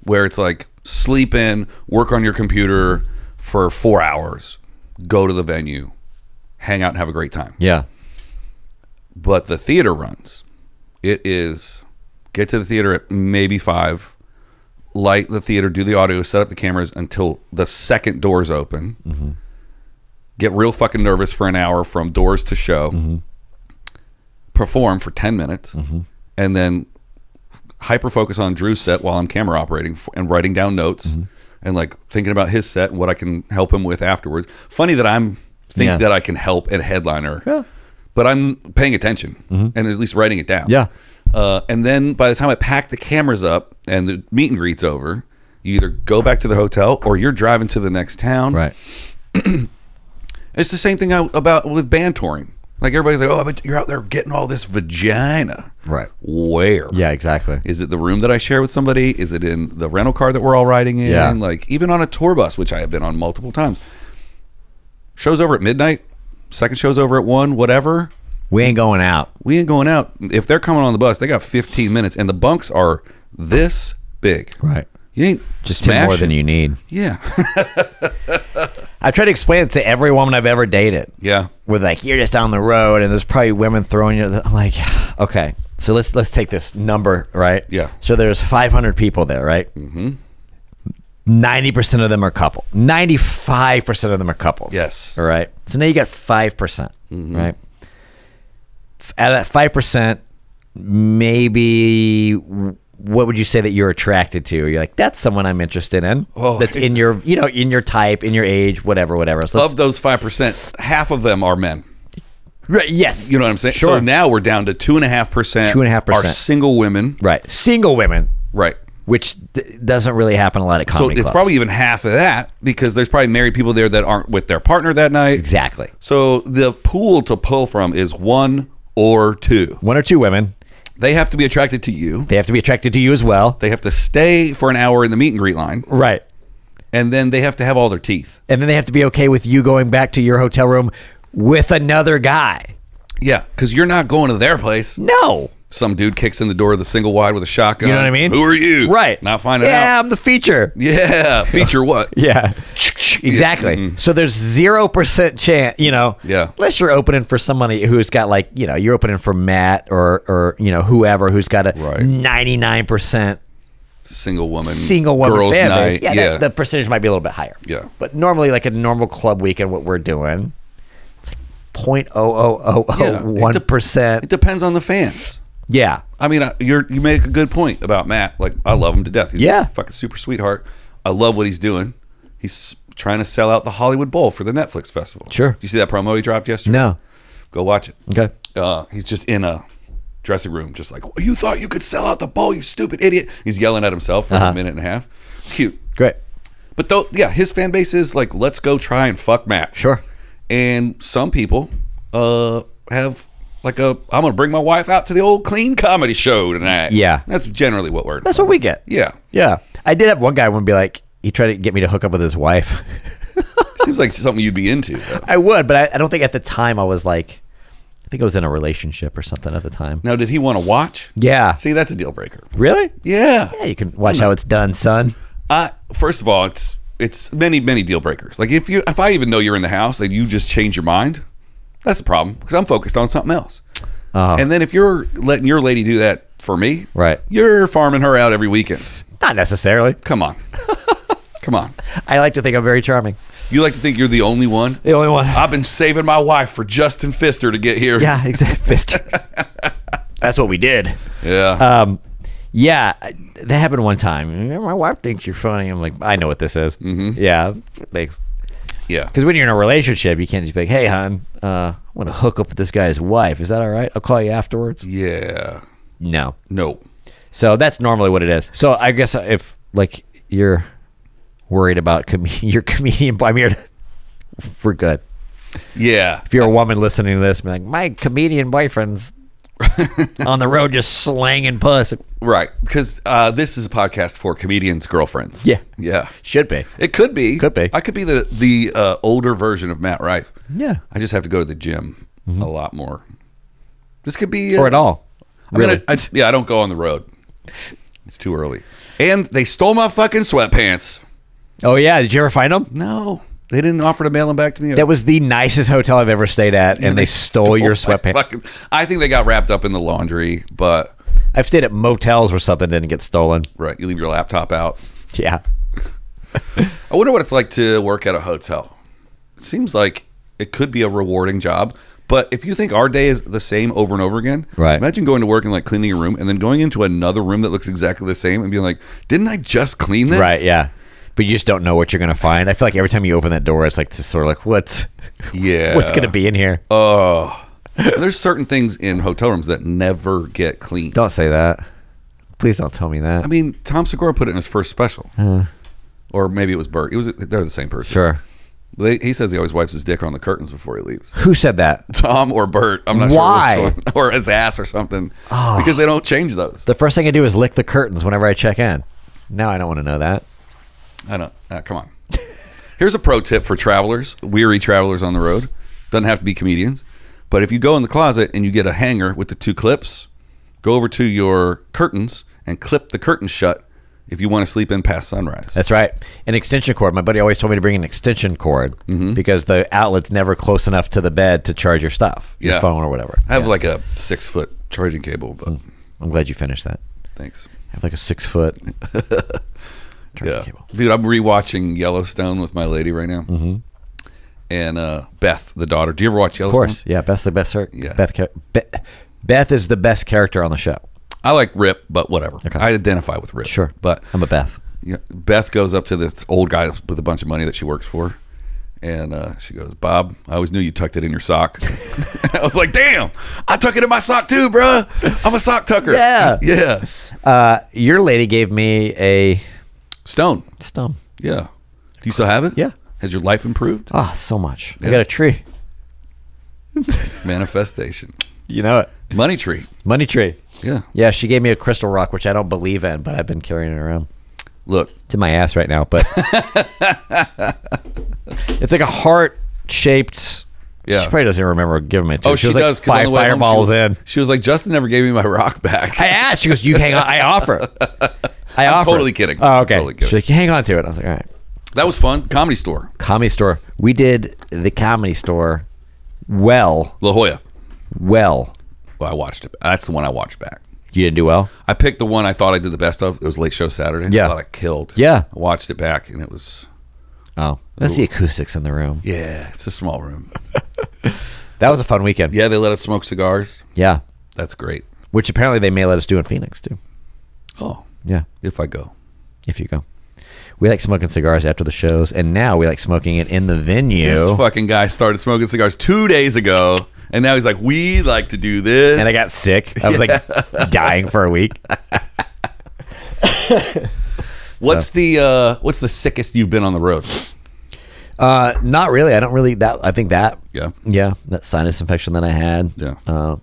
where it's like sleep in, work on your computer for 4 hours, go to the venue, hang out and have a great time. Yeah. But the theater runs, it is get to the theater at maybe 5, light the theater, do the audio, set up the cameras until the second doors open, get real fucking nervous for an hour from doors to show, perform for 10 minutes, and then hyper focus on Drew's set while I'm camera operating and writing down notes and like thinking about his set and what I can help him with afterwards. Funny that I'm thinking that I can help a headliner, but I'm paying attention and at least writing it down. Yeah. And then by the time I pack the cameras up and the meet and greet's over, you either go back to the hotel or you're driving to the next town. Right. It's the same thing about with band touring. Like everybody's like, oh, but you're out there getting all this vagina. Right. Where? Yeah, exactly. Is it the room that I share with somebody? Is it in the rental car that we're all riding in? Yeah. Like even on a tour bus, which I have been on multiple times. Show's over at midnight. Second show's over at 1, whatever. We ain't going out. We ain't going out. If they're coming on the bus, they got 15 minutes, and the bunks are this big. Right. You ain't Just 10 more than you need. Yeah. I try to explain it to every woman I've ever dated. Yeah. With like, you're just down the road, and there's probably women throwing you. I'm like, okay, so let's take this number, right? Yeah. So there's 500 people there, right? 90% of them are couple. 95% of them are couples. Yes. All right. So now you got 5%, right? Out of that 5%, maybe what would you say that you're attracted to? You're like, that's someone I'm interested in. Oh, that's in your, in your type, in your age, whatever. So of those 5%, half of them are men. right, yes. You know what I'm saying? Sure. So now we're down to 2.5%. 2.5% are single women. Right. Single women. Right. Which doesn't really happen a lot at comedy So it's clubs. probably even half of that because there's probably married people there that aren't with their partner that night. Exactly. So the pool to pull from is 1 or 2. 1 or 2 women. They have to be attracted to you. They have to be attracted to you as well. They have to stay for an hour in the meet and greet line. Right. And then they have to have all their teeth. And then they have to be okay with you going back to your hotel room with another guy. Yeah, because you're not going to their place. No. Some dude kicks in the door of the single wide with a shotgun. You know what I mean? Who are you? Right. Not finding out. Yeah, I'm the feature. Yeah. Feature what? Yeah. Exactly. So there's 0% chance, Yeah. unless you're opening for somebody who's got like, you're opening for Matt or whoever who's got a 99% Single woman girls fan base. night. Yeah, the percentage might be a little bit higher. Yeah. But normally, like a normal club weekend, what we're doing, it's like 0.00001%. It depends on the fans. Yeah. I mean, you make a good point about Matt. Like, I love him to death. He's a fucking super sweetheart. I love what he's doing. He's trying to sell out the Hollywood Bowl for the Netflix festival. Sure. Did you see that promo he dropped yesterday? No. Go watch it. Okay. He's just in a dressing room, just like, you thought you could sell out the bowl, you stupid idiot. He's yelling at himself for a minute and a half. It's cute. Great. But though, yeah, his fan base is like, let's go try and fuck Matt. Sure. And some people have like I'm going to bring my wife out to the old clean comedy show tonight. Yeah. That's generally what we're That's what we get. Yeah. Yeah. I did have one guy would be like, he tried to get me to hook up with his wife. Seems like something you'd be into, though. I would, but I don't think at the time I was like, I think I was in a relationship or something at the time. Now, did he want to watch? Yeah. See, that's a deal breaker. Really? Yeah. Yeah, you can watch how it's done, son. First of all, it's many deal breakers. Like if I even know you're in the house and you just change your mind, that's a problem because I'm focused on something else. And then if you're letting your lady do that for me, right, you're farming her out every weekend. Not necessarily. Come on. Come on. I like to think I'm very charming. You like to think you're the only one? The only one. I've been saving my wife for Justin Pfister to get here. Yeah, exactly. That's what we did. Yeah. Yeah, that happened one time. My wife thinks you're funny. I'm like, I know what this is. Yeah, thanks. Yeah. Because when you're in a relationship, you can't just be like, hey, hon, I want to hook up with this guy's wife. Is that all right? I'll call you afterwards. Yeah. No. So that's normally what it is. So I guess if like you're worried about your comedian, I mean, we're good. Yeah. If you're a woman listening to this, be like, my comedian boyfriend's on the road just slanging puss. Right, because this is a podcast for comedians' girlfriends. Yeah. Should be. It could be. Could be. I could be the older version of Matt Rife. Yeah. I just have to go to the gym a lot more. This could be... or at all. Really? I don't go on the road. It's too early. And they stole my fucking sweatpants. Oh, yeah. Did you ever find them? No. They didn't offer to mail them back to me. That was the nicest hotel I've ever stayed at, and they stole your sweatpants. I think they got wrapped up in the laundry, but... I've stayed at motels where something didn't get stolen. Right. You leave your laptop out. Yeah. I wonder what it's like to work at a hotel. It seems like it could be a rewarding job. But if you think our day is the same over and over again, right? Imagine going to work and like cleaning a room and then going into another room that looks exactly the same and being like, didn't I just clean this? Right, yeah. But you just don't know what you're going to find. I feel like every time you open that door, it's like this sort of like, what's going to be in here? Oh. There's certain things in hotel rooms that never get cleaned. Don't say that. Please don't tell me that. I mean, Tom Segura put it in his first special. Or maybe it was Bert. They're the same person. Sure. He says he always wipes his dick on the curtains before he leaves. Who said that? Tom or Bert. I'm not Why? sure which one. Or his ass or something. Oh. Because they don't change those. The first thing I do is lick the curtains whenever I check in. Now I don't want to know that. I don't. Come on. Here's a pro tip for travelers, weary travelers on the road. Doesn't have to be comedians. But if you go in the closet and you get a hanger with the 2 clips, go over to your curtains and clip the curtains shut if you want to sleep in past sunrise. That's right. An extension cord. My buddy always told me to bring an extension cord because the outlet's never close enough to the bed to charge your stuff, your phone or whatever. I have like a 6-foot charging cable. But I'm glad you finished that. Thanks. I have like a 6-foot charging cable. Dude, I'm rewatching Yellowstone with my lady right now. And Beth, the daughter. Do you ever watch Yellowstone? Of course. Yeah, Beth's the best. Yeah. Beth is the best character on the show. I like Rip, but whatever. Okay. I identify with Rip. Sure. But I'm a Beth. Beth goes up to this old guy with a bunch of money that she works for. And she goes, Bob, I always knew you tucked it in your sock. I was like, damn, I tuck it in my sock too, bro. I'm a sock tucker. Yeah. Yeah. Your lady gave me a... Stone. Yeah. Do you still have it? Yeah. Has your life improved? Oh, so much. Yeah. I got a tree. Manifestation. You know it. Money tree. Money tree. Yeah. Yeah, she gave me a crystal rock, which I don't believe in, but I've been carrying it around. Look. It's in my ass right now, but... It's like a heart-shaped... Yeah. She probably doesn't even remember giving me it to. Oh, she was does. Like 5 fireballs in. She was like, Justin never gave me my rock back. I asked. She goes, you hang on. I offer. I'm totally kidding. Oh, okay. Totally kidding. She's like, you hang on to it. I was like, all right. That was fun. Comedy Store. Comedy Store. We did the Comedy Store well. La Jolla. Well, I watched it. That's the one I watched back. You didn't do well? I picked the one I thought I did the best of. It was Late Show Saturday. Yeah. I thought I killed. Yeah. I watched it back, and it was... Oh, that's the acoustics in the room. Yeah, it's a small room. That was a fun weekend. Yeah, they let us smoke cigars. Yeah. That's great. Which apparently they may let us do in Phoenix, too. Oh. Yeah. If I go. If you go. We like smoking cigars after the shows, and now we like smoking it in the venue. This fucking guy started smoking cigars 2 days ago, and now he's like, we like to do this. And I got sick. I was like dying for a week. What's the sickest you've been on the road? Not really. I don't really I think that. Yeah. That sinus infection that I had. Yeah.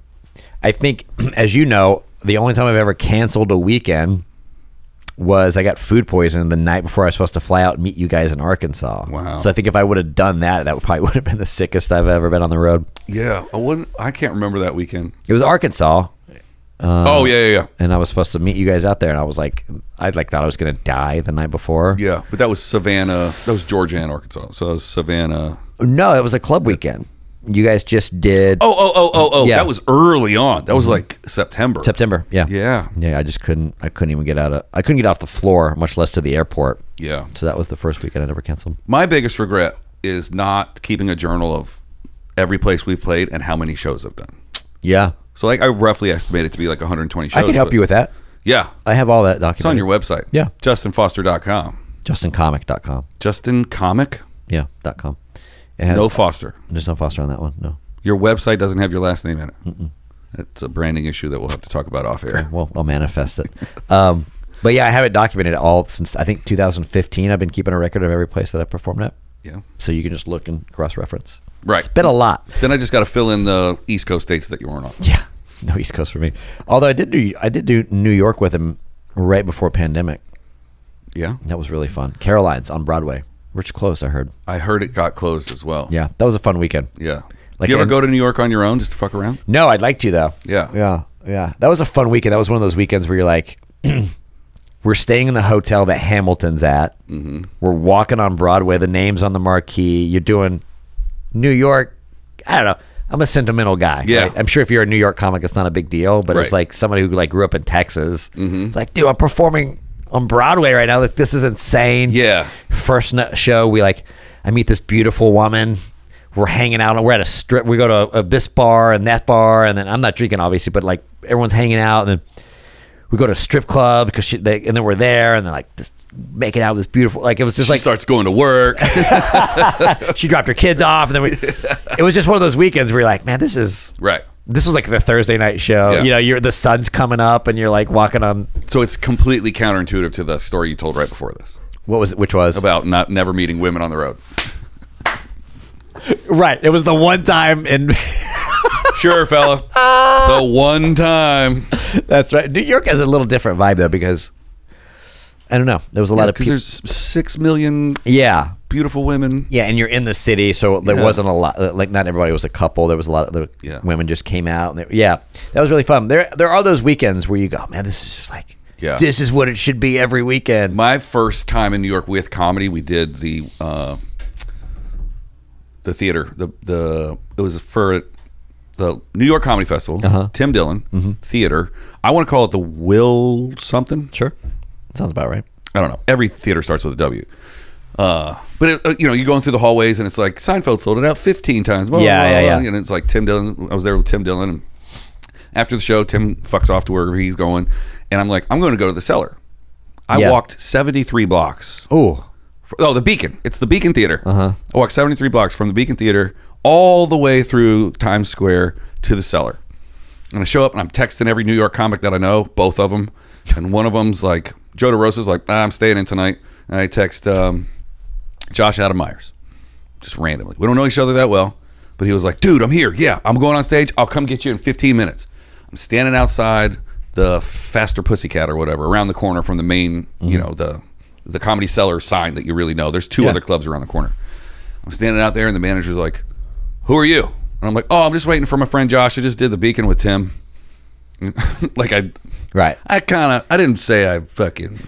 I think, as you know, the only time I've ever canceled a weekend was I got food poisoning the night before I was supposed to fly out and meet you guys in Arkansas. Wow. So I think if I would have done that, that probably would have been the sickest I've ever been on the road. Yeah. I can't remember that weekend. It was Arkansas. Oh, yeah. And I was supposed to meet you guys out there, and I was like, I thought I was going to die the night before. Yeah, but that was Savannah. That was Georgia and Arkansas. So it was Savannah. No, it was a club weekend. You guys just did. Oh. Yeah. That was early on. That was like September. Yeah. Yeah. Yeah, I couldn't even get I couldn't get off the floor, much less to the airport. Yeah. So that was the first weekend I never canceled. My biggest regret is not keeping a journal of every place we've played and how many shows I've done. Yeah. So like I roughly estimate it to be like 120 shows. I can help you with that. Yeah. I have all that documented. It's on your website. Yeah. JustinFoster.com. JustinComic.com. JustinComic? Yeah, .com. It has no Foster. There's no Foster on that one, no. Your website doesn't have your last name in it. It's a branding issue that we'll have to talk about off air. Okay, well, I'll manifest it. But yeah, I have it documented all since, I think, 2015. I've been keeping a record of every place that I've performed at. Yeah. So you can just look and cross-reference. Right. It's been a lot. Then I just got to fill in the East Coast states that you weren't on. Yeah. No East Coast for me. Although I did do New York with him right before pandemic. Yeah. That was really fun. Caroline's on Broadway, which closed, I heard. I heard it got closed as well. Yeah, that was a fun weekend. Yeah. Like, you ever go to New York on your own just to fuck around? No, I'd like to though. Yeah. Yeah. That was a fun weekend. That was one of those weekends where you're like, we're staying in the hotel that Hamilton's at. Mm-hmm. We're walking on Broadway. The name's on the marquee. You're doing New York. I don't know. I'm a sentimental guy. Yeah. Right? I'm sure if you're a New York comic, it's not a big deal. But it's like somebody who like grew up in Texas. Mm-hmm. Like, dude, I'm performing on Broadway right now. Like, this is insane. Yeah. First show, I meet this beautiful woman. We're hanging out. We're at a strip. We go to this bar and that bar, and then I'm not drinking obviously, but like everyone's hanging out, and then we go to a strip club because and then we're there, and then like just making out with this beautiful. Like it was just she starts going to work. She dropped her kids off, and then it was just one of those weekends where you're like, man, this is right. This was like the Thursday night show. Yeah. You know, the sun's coming up, and you're like walking on. So it's completely counterintuitive to the story you told right before this. What was it? Which was about never meeting women on the road. Right. It was the one time in. Sure, fella. The one time. That's right. New York has a little different vibe though, because I don't know. There was a lot of people. There's 6 million. Yeah. Beautiful women. Yeah, and you're in the city, so there wasn't a lot. Like not everybody was a couple. There was a lot of the women just came out. And that was really fun. There are those weekends where you go, man, this is just like. Yeah. This is what it should be every weekend. My first time in New York with comedy, we did the theater. It was for the New York Comedy Festival. Tim Dillon theater. I want to call it the Will something. Sure, sounds about right. I don't know. Every theater starts with a W. But you're going through the hallways and it's like Seinfeld sold it out 15 times. Blah, yeah. And it's like Tim Dillon. I was there with Tim Dillon. And after the show, Tim fucks off to wherever he's going, and I'm like, I'm going to go to the Cellar. I walked 73 blocks. The Beacon. It's the Beacon Theater. I walked 73 blocks from the Beacon Theater all the way through Times Square to the Cellar. And I show up and I'm texting every New York comic that I know, both of them. And one of them's like, Joe DeRosa's like, I'm staying in tonight. And I text Josh Adam Myers, just randomly. We don't know each other that well, but he was like, dude, I'm here. Yeah, I'm going on stage. I'll come get you in 15 minutes. I'm standing outside the Faster Pussycat or whatever, around the corner from the main, the Comedy Cellar sign that you really know. There's two other clubs around the corner. I'm standing out there and the manager's like, who are you? And I'm like, oh, I'm just waiting for my friend Josh. I just did the Beacon with Tim. I didn't say I fucking,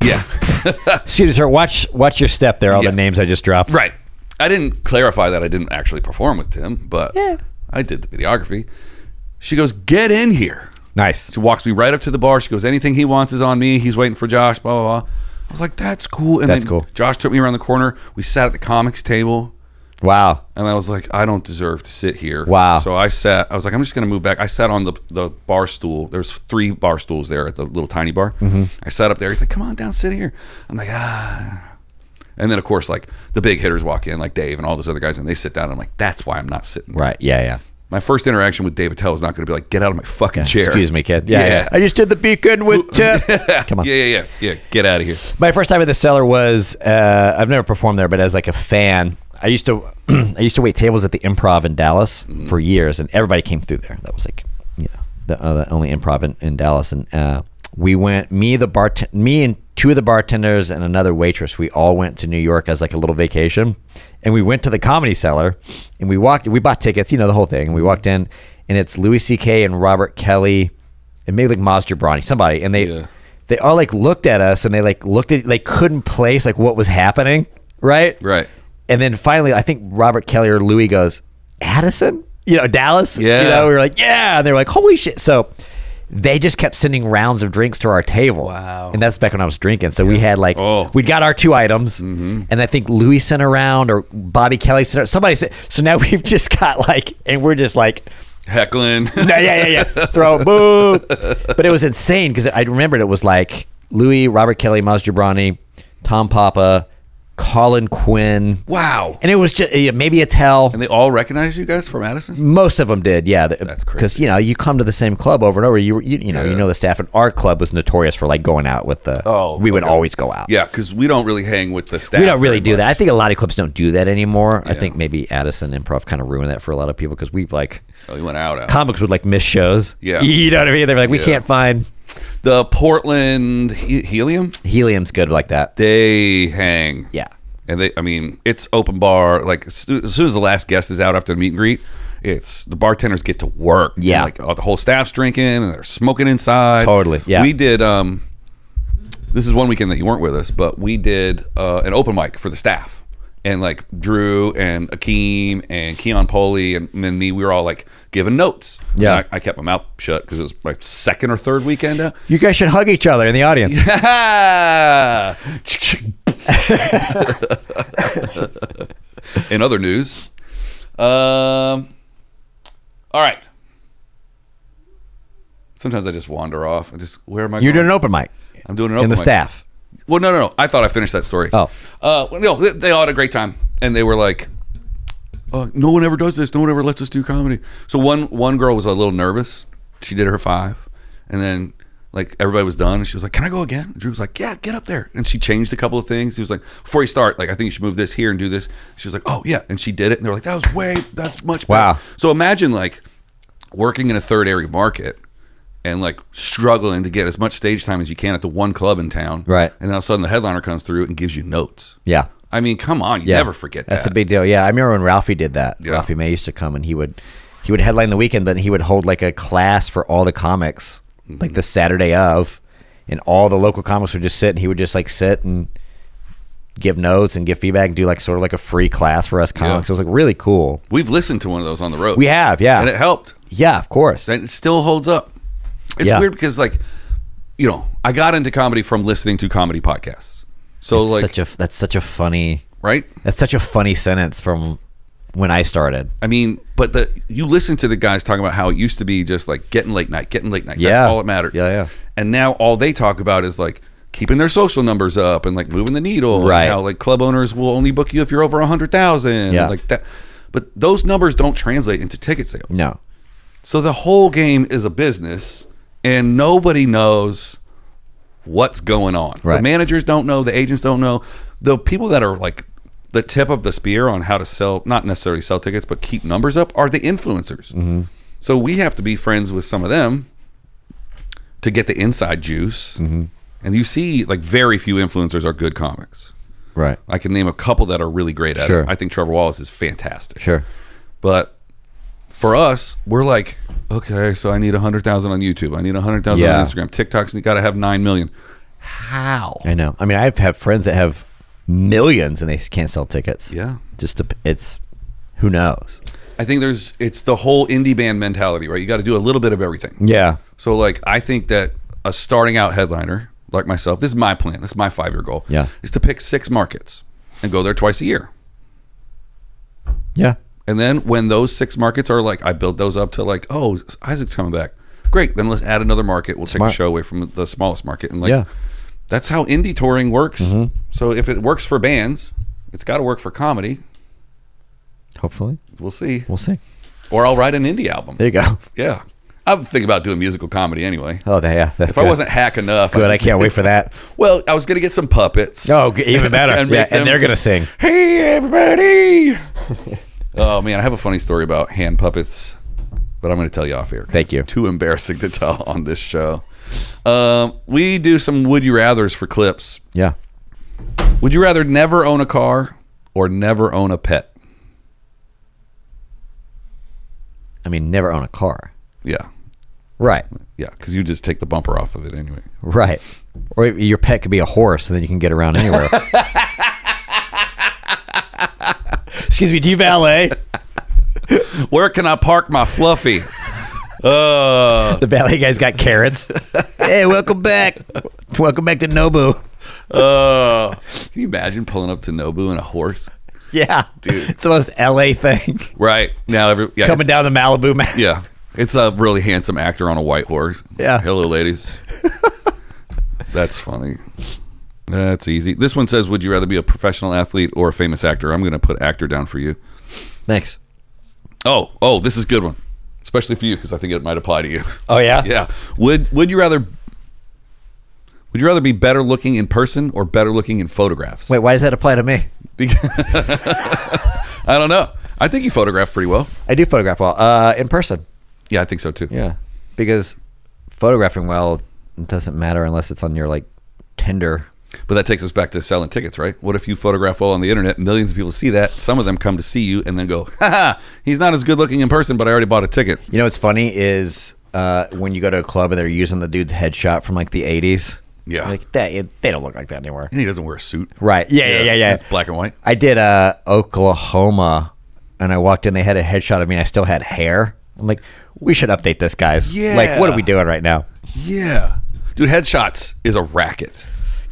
Excuse me, watch your step there, all the names I just dropped. Right. I didn't clarify that I didn't actually perform with Tim, but I did the videography. She goes, get in here. Nice. She walks me right up to the bar. She goes, anything he wants is on me. He's waiting for Josh, blah, blah, blah. I was like, that's cool. And that's then cool. Josh took me around the corner. We sat at the comics table. Wow. And I was like, I don't deserve to sit here. Wow. So I was like, I'm just going to move back. I sat on the bar stool. There's 3 bar stools there at the little tiny bar. I sat up there. He's like, come on down, sit here. I'm like, And then, of course, like the big hitters walk in, like Dave and all those other guys, and they sit down. And I'm like, that's why I'm not sitting. Right. Yeah. My first interaction with Dave Attell is not going to be like, get out of my fucking chair. Excuse me, kid. Yeah. I just did the Beacon with Tim. Come on. Yeah. Get out of here. My first time at the Cellar was, I've never performed there, but as like a fan, I used to wait tables at the Improv in Dallas for years, and everybody came through there. That was like, the only Improv in Dallas. And we went, me and 2 of the bartenders and another waitress, we all went to New York as like a little vacation. And we went to the Comedy Cellar, and we bought tickets, the whole thing. And we walked in, and it's Louis C.K. and Robert Kelly, and maybe like Maz Jobrani, somebody. And they all like looked at us, and they like looked at, like couldn't place like what was happening, right? Right. And then finally, I think Robert Kelly or Louis goes, Addison? Dallas? Yeah. We were like, yeah. And they were like, holy shit. So they just kept sending rounds of drinks to our table. Wow. And that's back when I was drinking. So we had like, we got our 2 items. And I think Louis sent a round, or Bobby Kelly sent, somebody said, so now we've just got like, and we're just like, heckling. Yeah. Throw, boo. But it was insane because I remembered it was like Louis, Robert Kelly, Maz Jobrani, Tom Papa, Colin Quinn. Wow. And it was just maybe a tell. And they all recognize you guys from Addison? Most of them did, yeah. That's crazy. Because you come to the same club over and over. You know the staff. And our club was notorious for like going out with the. Oh, we would always go out. Yeah, because we don't really hang with the staff. We don't really do that. I think a lot of clubs don't do that anymore. Yeah. I think maybe Addison Improv kind of ruined that for a lot of people because we like. Oh, you went out. Comics would like miss shows. Yeah. You know what I mean? They're like, we can't find. The Portland Helium? Helium's good like that. They hang. Yeah. And it's open bar. Like as soon as the last guest is out after the meet and greet, the bartenders get to work. Yeah. And the whole staff's drinking and they're smoking inside. Totally. Yeah. We did, this is one weekend that you weren't with us, but we did an open mic for the staff. And like Drew and Akeem and Keon Poley and me, we were all like giving notes. Yeah. And I kept my mouth shut because it was my second or third weekend out. You guys should hug each other in the audience. In other news, all right. Sometimes I just wander off. Where am I? You're going? doing an open mic. I'm doing an open in the mic. staff. Well, no. I thought I finished that story. Oh. No, they all had a great time, and they were like, "No one ever does this. No one ever lets us do comedy." So one girl was a little nervous. She did her 5, and then like everybody was done, and she was like, "Can I go again?" And Drew was like, "Yeah, get up there." And she changed a couple of things. He was like, "Before you start, like I think you should move this here and do this." She was like, "Oh yeah," and she did it, and they're like, "That's much better." Wow. So imagine like working in a third area market. And like struggling to get as much stage time as you can at the one club in town, right? And then all of a sudden the headliner comes through and gives you notes. Yeah, I mean, come on, you never forget that. That's a big deal. Yeah, I remember when Ralphie did that. Yeah. Ralphie May used to come and he would headline the weekend, then he would hold like a class for all the comics, like the Saturday of, and all the local comics would just sit and he would just like sit and give notes and give feedback and do like sort of like a free class for us comics. Yeah. It was like really cool. We've listened to one of those on the road. We have, yeah, and it helped. Yeah, of course. And it still holds up. It's weird because like, I got into comedy from listening to comedy podcasts. So that's such a funny, right? That's such a funny sentence from when I started. I mean, but you listen to the guys talking about how it used to be just like getting late night. Yeah. That's all that mattered. Yeah. And now all they talk about is like keeping their social numbers up and like moving the needle. Right. And how like club owners will only book you if you're over 100,000. Yeah. And like that. But those numbers don't translate into ticket sales. No. So the whole game is a business. And nobody knows what's going on. Right. The managers don't know. The agents don't know. The people that are like the tip of the spear on how to sell, not necessarily sell tickets, but keep numbers up are the influencers. Mm-hmm. So we have to be friends with some of them to get the inside juice. Mm-hmm. And you see like very few influencers are good comics. Right. I can name a couple that are really great at it. I think Trevor Wallace is fantastic. Sure. But for us, we're like, okay, so I need 100,000 on YouTube. I need 100,000 on Instagram. TikTok's got to have 9 million. How? I know. I mean, I have friends that have millions and they can't sell tickets. Yeah. It's who knows? I think it's the whole indie band mentality, right? You got to do a little bit of everything. Yeah. So like, I think that a starting out headliner like myself, this is my plan. This is my 5-year goal. Yeah. Is to pick 6 markets and go there twice a year. Yeah. And then when those 6 markets are like, I build those up to like, oh, Isaac's coming back. Great. Then let's add another market. We'll take a show away from the smallest market. And like, that's how indie touring works. Mm-hmm. So if it works for bands, it's got to work for comedy. Hopefully. We'll see. We'll see. Or I'll write an indie album. There you go. Yeah. I'm thinking about doing musical comedy anyway. Oh, yeah. If I wasn't hack enough. Good. I can't wait for that. Well, I was going to get some puppets. Oh, even better. and they're going to sing. Hey, everybody. Oh, man. I have a funny story about hand puppets, but I'm going to tell you off air. Thank you. It's too embarrassing to tell on this show. We do some would you rathers for clips. Yeah. Would you rather never own a car or never own a pet? I mean, never own a car. Yeah. Right. Yeah, because you just take the bumper off of it anyway. Right. Or your pet could be a horse, and then you can get around anywhere. Excuse me, do you valet? Where can I park my Fluffy? The valet guy's got carrots. Hey, welcome back. Welcome back to Nobu. Can you imagine pulling up to Nobu in a horse? Yeah, dude. It's the most LA thing. Right. Now coming down the Malibu mountain. Yeah. It's a really handsome actor on a white horse. Yeah. Hello, ladies. That's funny. That's easy. This one says, would you rather be a professional athlete or a famous actor? I'm going to put actor down for you. Thanks. Oh, this is a good one. Especially for you, because I think it might apply to you. Oh, yeah? Yeah. Would you rather be better looking in person or better looking in photographs? Wait, why does that apply to me? I don't know. I think you photograph pretty well. I do photograph well. In person. Yeah, I think so too. Yeah. Because photographing well doesn't matter unless it's on your, like, Tinder. But that takes us back to selling tickets, right? What if you photograph well on the internet, millions of people see that, some of them come to see you and then go, haha, he's not as good looking in person, but I already bought a ticket. You know what's funny is when you go to a club and they're using the dude's headshot from like the 80s. Yeah. Like they don't look like that anymore. And he doesn't wear a suit. Right. Yeah. It's black and white. I did Oklahoma and I walked in, they had a headshot of me and I still had hair. I'm like, we should update this, guys. Yeah. Like, what are we doing right now? Yeah. Dude, headshots is a racket.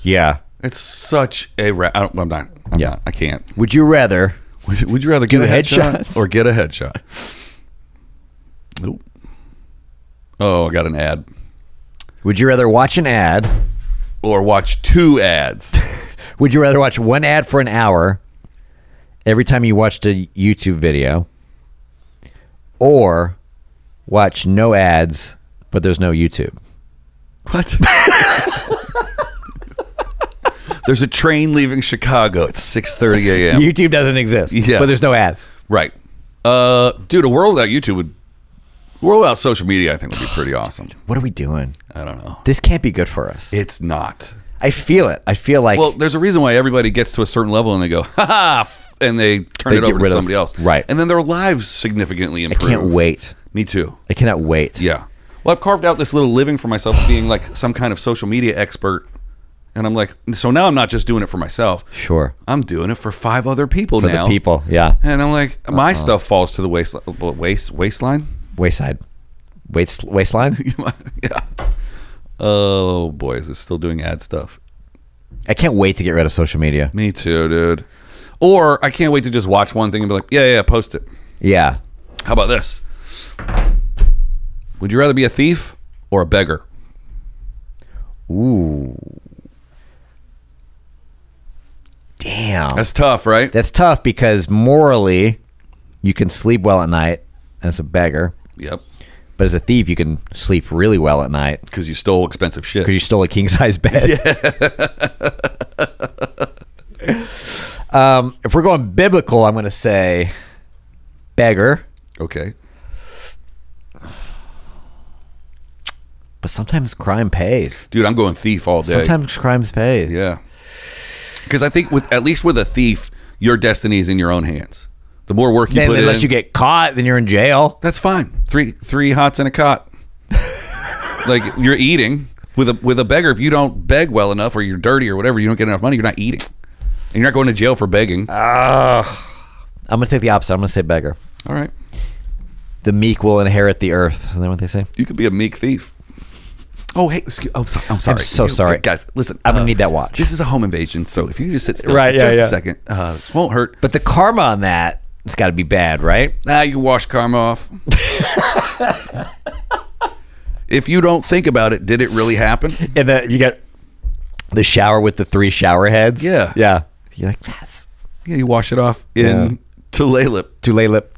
Yeah. It's such a racket. I'm not. I can't. Would you rather Would you rather get a headshot headshots? or get a headshot? Nope. Oh, I got an ad. Would you rather watch an ad Or watch 2 ads. Would you rather watch one ad for an hour every time you watched a YouTube video, or watch no ads but there's no YouTube? What? There's a train leaving Chicago at 6:30 a.m. YouTube doesn't exist, Yeah. but there's no ads. Right. Dude, a world without YouTube would... A world without social media, I think, would be pretty awesome. What are we doing? I don't know. This can't be good for us. It's not. I feel it. I feel like... Well, there's a reason why everybody gets to a certain level and they go, ha-ha, and they turn it over to somebody else. Right. And then their lives significantly I improve. can't wait. Me too. I cannot wait. Yeah. Well, I've carved out this little living for myself being like some kind of social media expert. And I'm like, so now I'm not just doing it for myself. Sure. I'm doing it for 5 other people For now. the people, yeah. And I'm like, my stuff falls to the waistline? Wayside. Waistline? Yeah. Oh, boy, is it still doing ad stuff? I can't wait to get rid of social media. Me too, dude. Or I can't wait to just watch one thing and be like, yeah, post it. Yeah. How about this? Would you rather be a thief or a beggar? Ooh. Damn. That's tough, right? That's tough because morally, you can sleep well at night as a beggar. Yep. But as a thief, you can sleep really well at night Because you stole expensive shit. because you stole a king-size bed. If we're going biblical, I'm going to say beggar. Okay. But sometimes crime pays. Dude, I'm going thief all day. Sometimes crime pays. Yeah. Because I think at least with a thief, your destiny is in your own hands. The more work you Then put in, unless you get caught, then you're in jail. that's fine. Three hots and a cot. Like you're eating with a beggar. If you don't beg well enough, or you're dirty or whatever, you don't get enough money. You're not eating, and you're not going to jail for begging. I'm going to take the opposite. I'm going to say beggar. All right. The meek will inherit the earth. Isn't that what they say? You could be a meek thief. Oh, hey, I'm sorry. I'm so sorry. Guys, listen. I'm going to need that watch. This is a home invasion, so if you just sit still Right, for yeah, just yeah. a second, this won't hurt. But the karma on that, it's got to be bad, right? You wash karma off. If you don't think about it, did it really happen? And then you got the shower with the 3 shower heads. Yeah. Yeah. You're like, that's Yeah, you wash it off in Tulalip. too late lip.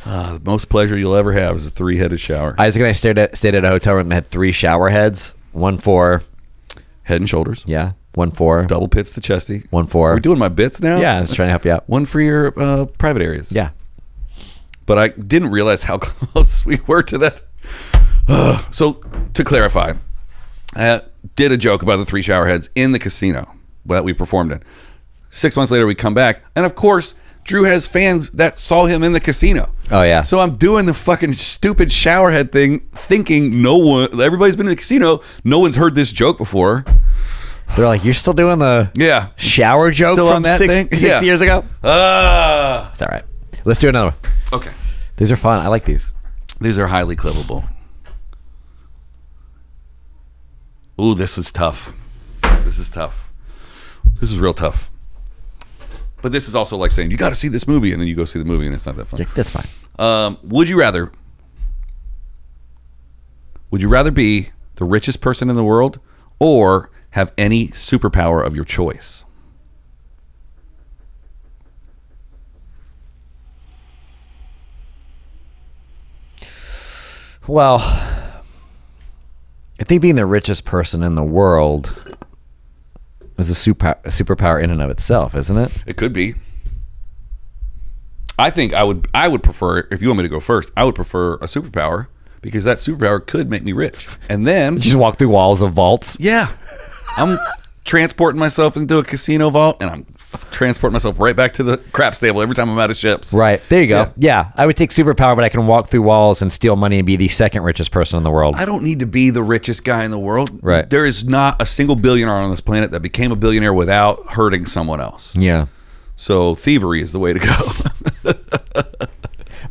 The most pleasure you'll ever have is a 3-headed shower. Isaac and I stayed at a hotel room that had 3 shower heads. One for, Head and shoulders. yeah. One for, Double pits to chesty. one for. Are we doing my bits now? Yeah, I was trying to help you out. One for your private areas. Yeah. But I didn't realize how close we were to that. So to clarify, I did a joke about the 3 shower heads in the casino that we performed in. 6 months later, we come back, and of course, Drew has fans that saw him in the casino. Oh, yeah. So I'm doing the fucking stupid showerhead thing, thinking everybody's been in the casino. No one's heard this joke before. They're like, you're still doing the Yeah. shower joke Still from on that thing? 6 Yeah. years ago? Ah. It's all right. Let's do another one. Okay. These are fun. I like these. These are highly clippable. Ooh, this is tough. This is tough. This is real tough. But this is also like saying, you got to see this movie, and then you go see the movie, and it's not that fun. That's fine. Would you rather be the richest person in the world or have any superpower of your choice? Well, I think being the richest person in the world is a superpower in and of itself, isn't it? It could be. I think I would prefer, if you want me to go first, I would prefer a superpower, because that superpower could make me rich. And then You just walk through walls of vaults. yeah, I'm transporting myself into a casino vault, and I'm transporting myself right back to the crap stable every time I'm out of ships. Right. There you go. Yeah. I would take superpower, but I can walk through walls and steal money and be the second richest person in the world. I don't need to be the richest guy in the world. Right. There is not a single billionaire on this planet that became a billionaire without hurting someone else. Yeah. So thievery is the way to go.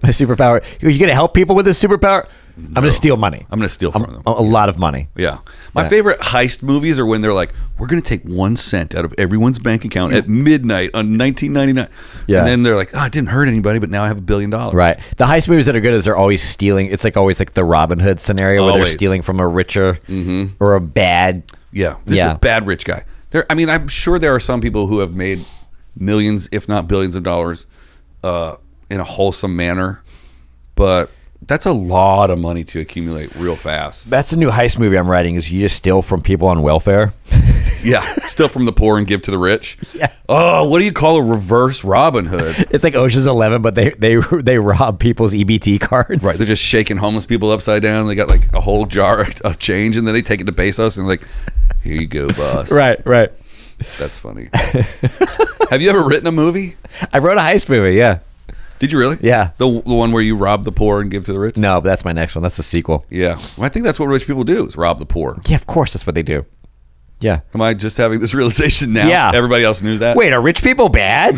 My superpower. You're going to help people with this superpower? I'm going to steal money. I'm going to steal from them. A lot of money. Yeah. My favorite heist movies are when they're like, we're going to take 1 cent out of everyone's bank account at midnight on 1999. Yeah. And then they're like, oh, it didn't hurt anybody, but now I have $1 billion. Right. The heist movies that are good is they're always stealing. It's like always like the Robin Hood scenario where they're Always. stealing from a richer or a bad. Yeah. This is a bad rich guy. I mean, I'm sure there are some people who have made millions, if not billions of dollars in a wholesome manner, but that's a lot of money to accumulate real fast. That's a new heist movie I'm writing is you just steal from people on welfare. Yeah. Steal from the poor and give to the rich. Yeah. Oh, what do you call a reverse Robin Hood? It's like Ocean's 11, but they rob people's EBT cards. Right. They're just shaking homeless people upside down. They got like a whole jar of change, and then they take it to pesos and like, here you go, boss. Right. That's funny. Have you ever written a movie? I wrote a heist movie, yeah. Did you really? Yeah. The one where you rob the poor and give to the rich? No, but that's my next one. That's the sequel. Yeah. Well, I think that's what rich people do, is rob the poor. Yeah, of course that's what they do. Yeah. Am I just having this realization now? Yeah. Everybody else knew that? Wait, are rich people bad?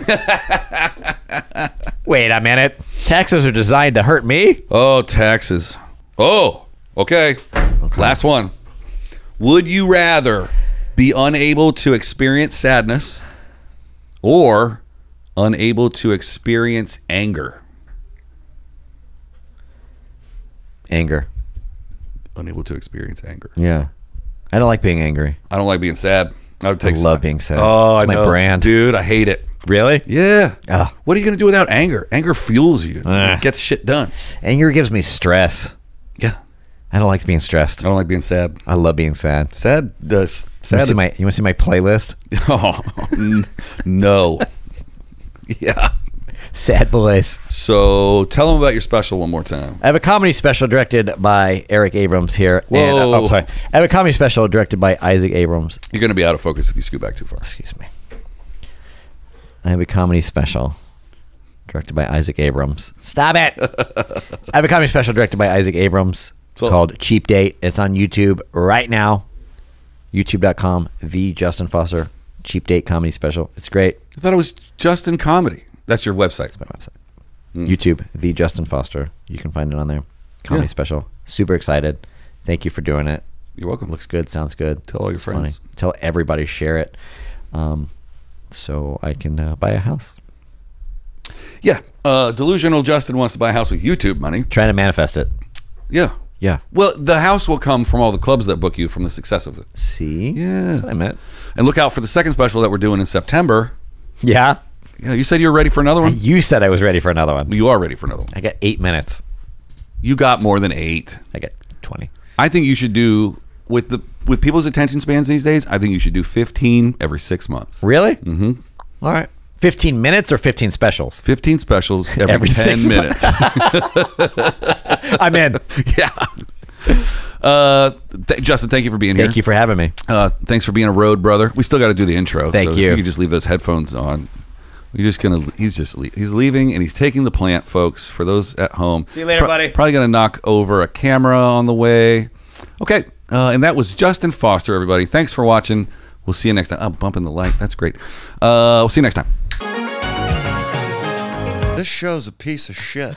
Wait a minute. Taxes are designed to hurt me? Oh, taxes. Oh, okay. Last one. Would you rather be unable to experience sadness or unable to experience anger? Anger. Unable to experience anger. Yeah. I don't like being angry. I don't like being sad. I would take. I love being sad. Oh, It's I my know. brand. Dude, I hate it. Really? Yeah. Ugh. What are you gonna do without anger? Anger fuels you. It gets shit done. Anger gives me stress. Yeah. I don't like being stressed. I don't like being sad. I love being sad. Sad. You want to see my playlist? Oh no. Yeah. Sad boys. So tell them about your special one more time. I have a comedy special directed by Eric Abrams here. Whoa. And, sorry. I have a comedy special directed by Isaac Abrams. You're going to be out of focus if you scoot back too far. Excuse me. I have a comedy special directed by Isaac Abrams. Stop it. I have a comedy special directed by Isaac Abrams called Cheap Date. It's on YouTube right now. YouTube.com, The Justin Foster Cheap Date Comedy Special. It's great. I thought it was Justin Comedy. That's your website. That's my website. YouTube, The Justin Foster. You can find it on there. Comedy special. Super excited. Thank you for doing it. You're welcome. Looks good. Sounds good. Tell all your friends. Funny. Tell everybody. Share it. So I can buy a house. Yeah. Delusional Justin wants to buy a house with YouTube money. Trying to manifest it. Yeah. Yeah. Well, the house will come from all the clubs that book you from the success of it. See? Yeah. That's what I meant. And look out for the second special that we're doing in September. Yeah. Yeah, you said you were ready for another one? You said I was ready for another one. You are ready for another one. I got 8 minutes. You got more than 8. I got 20. I think you should do, with people's attention spans these days, I think you should do 15 every 6 months. Really? Mm-hmm. All right. 15 minutes or 15 specials? 15 specials every 10 6 minutes. I'm in. Yeah. Justin, thank you for being here. Thank you for having me. Thanks for being a road brother. We still got to do the intro. Thank so you. If you could just leave those headphones on. He's leaving and he's taking the plant, folks, for those at home. See you later, buddy. Probably going to knock over a camera on the way. Okay. And that was Justin Foster, everybody. Thanks for watching. We'll see you next time. I'm bumping the light. That's great. We'll see you next time. This show's a piece of shit.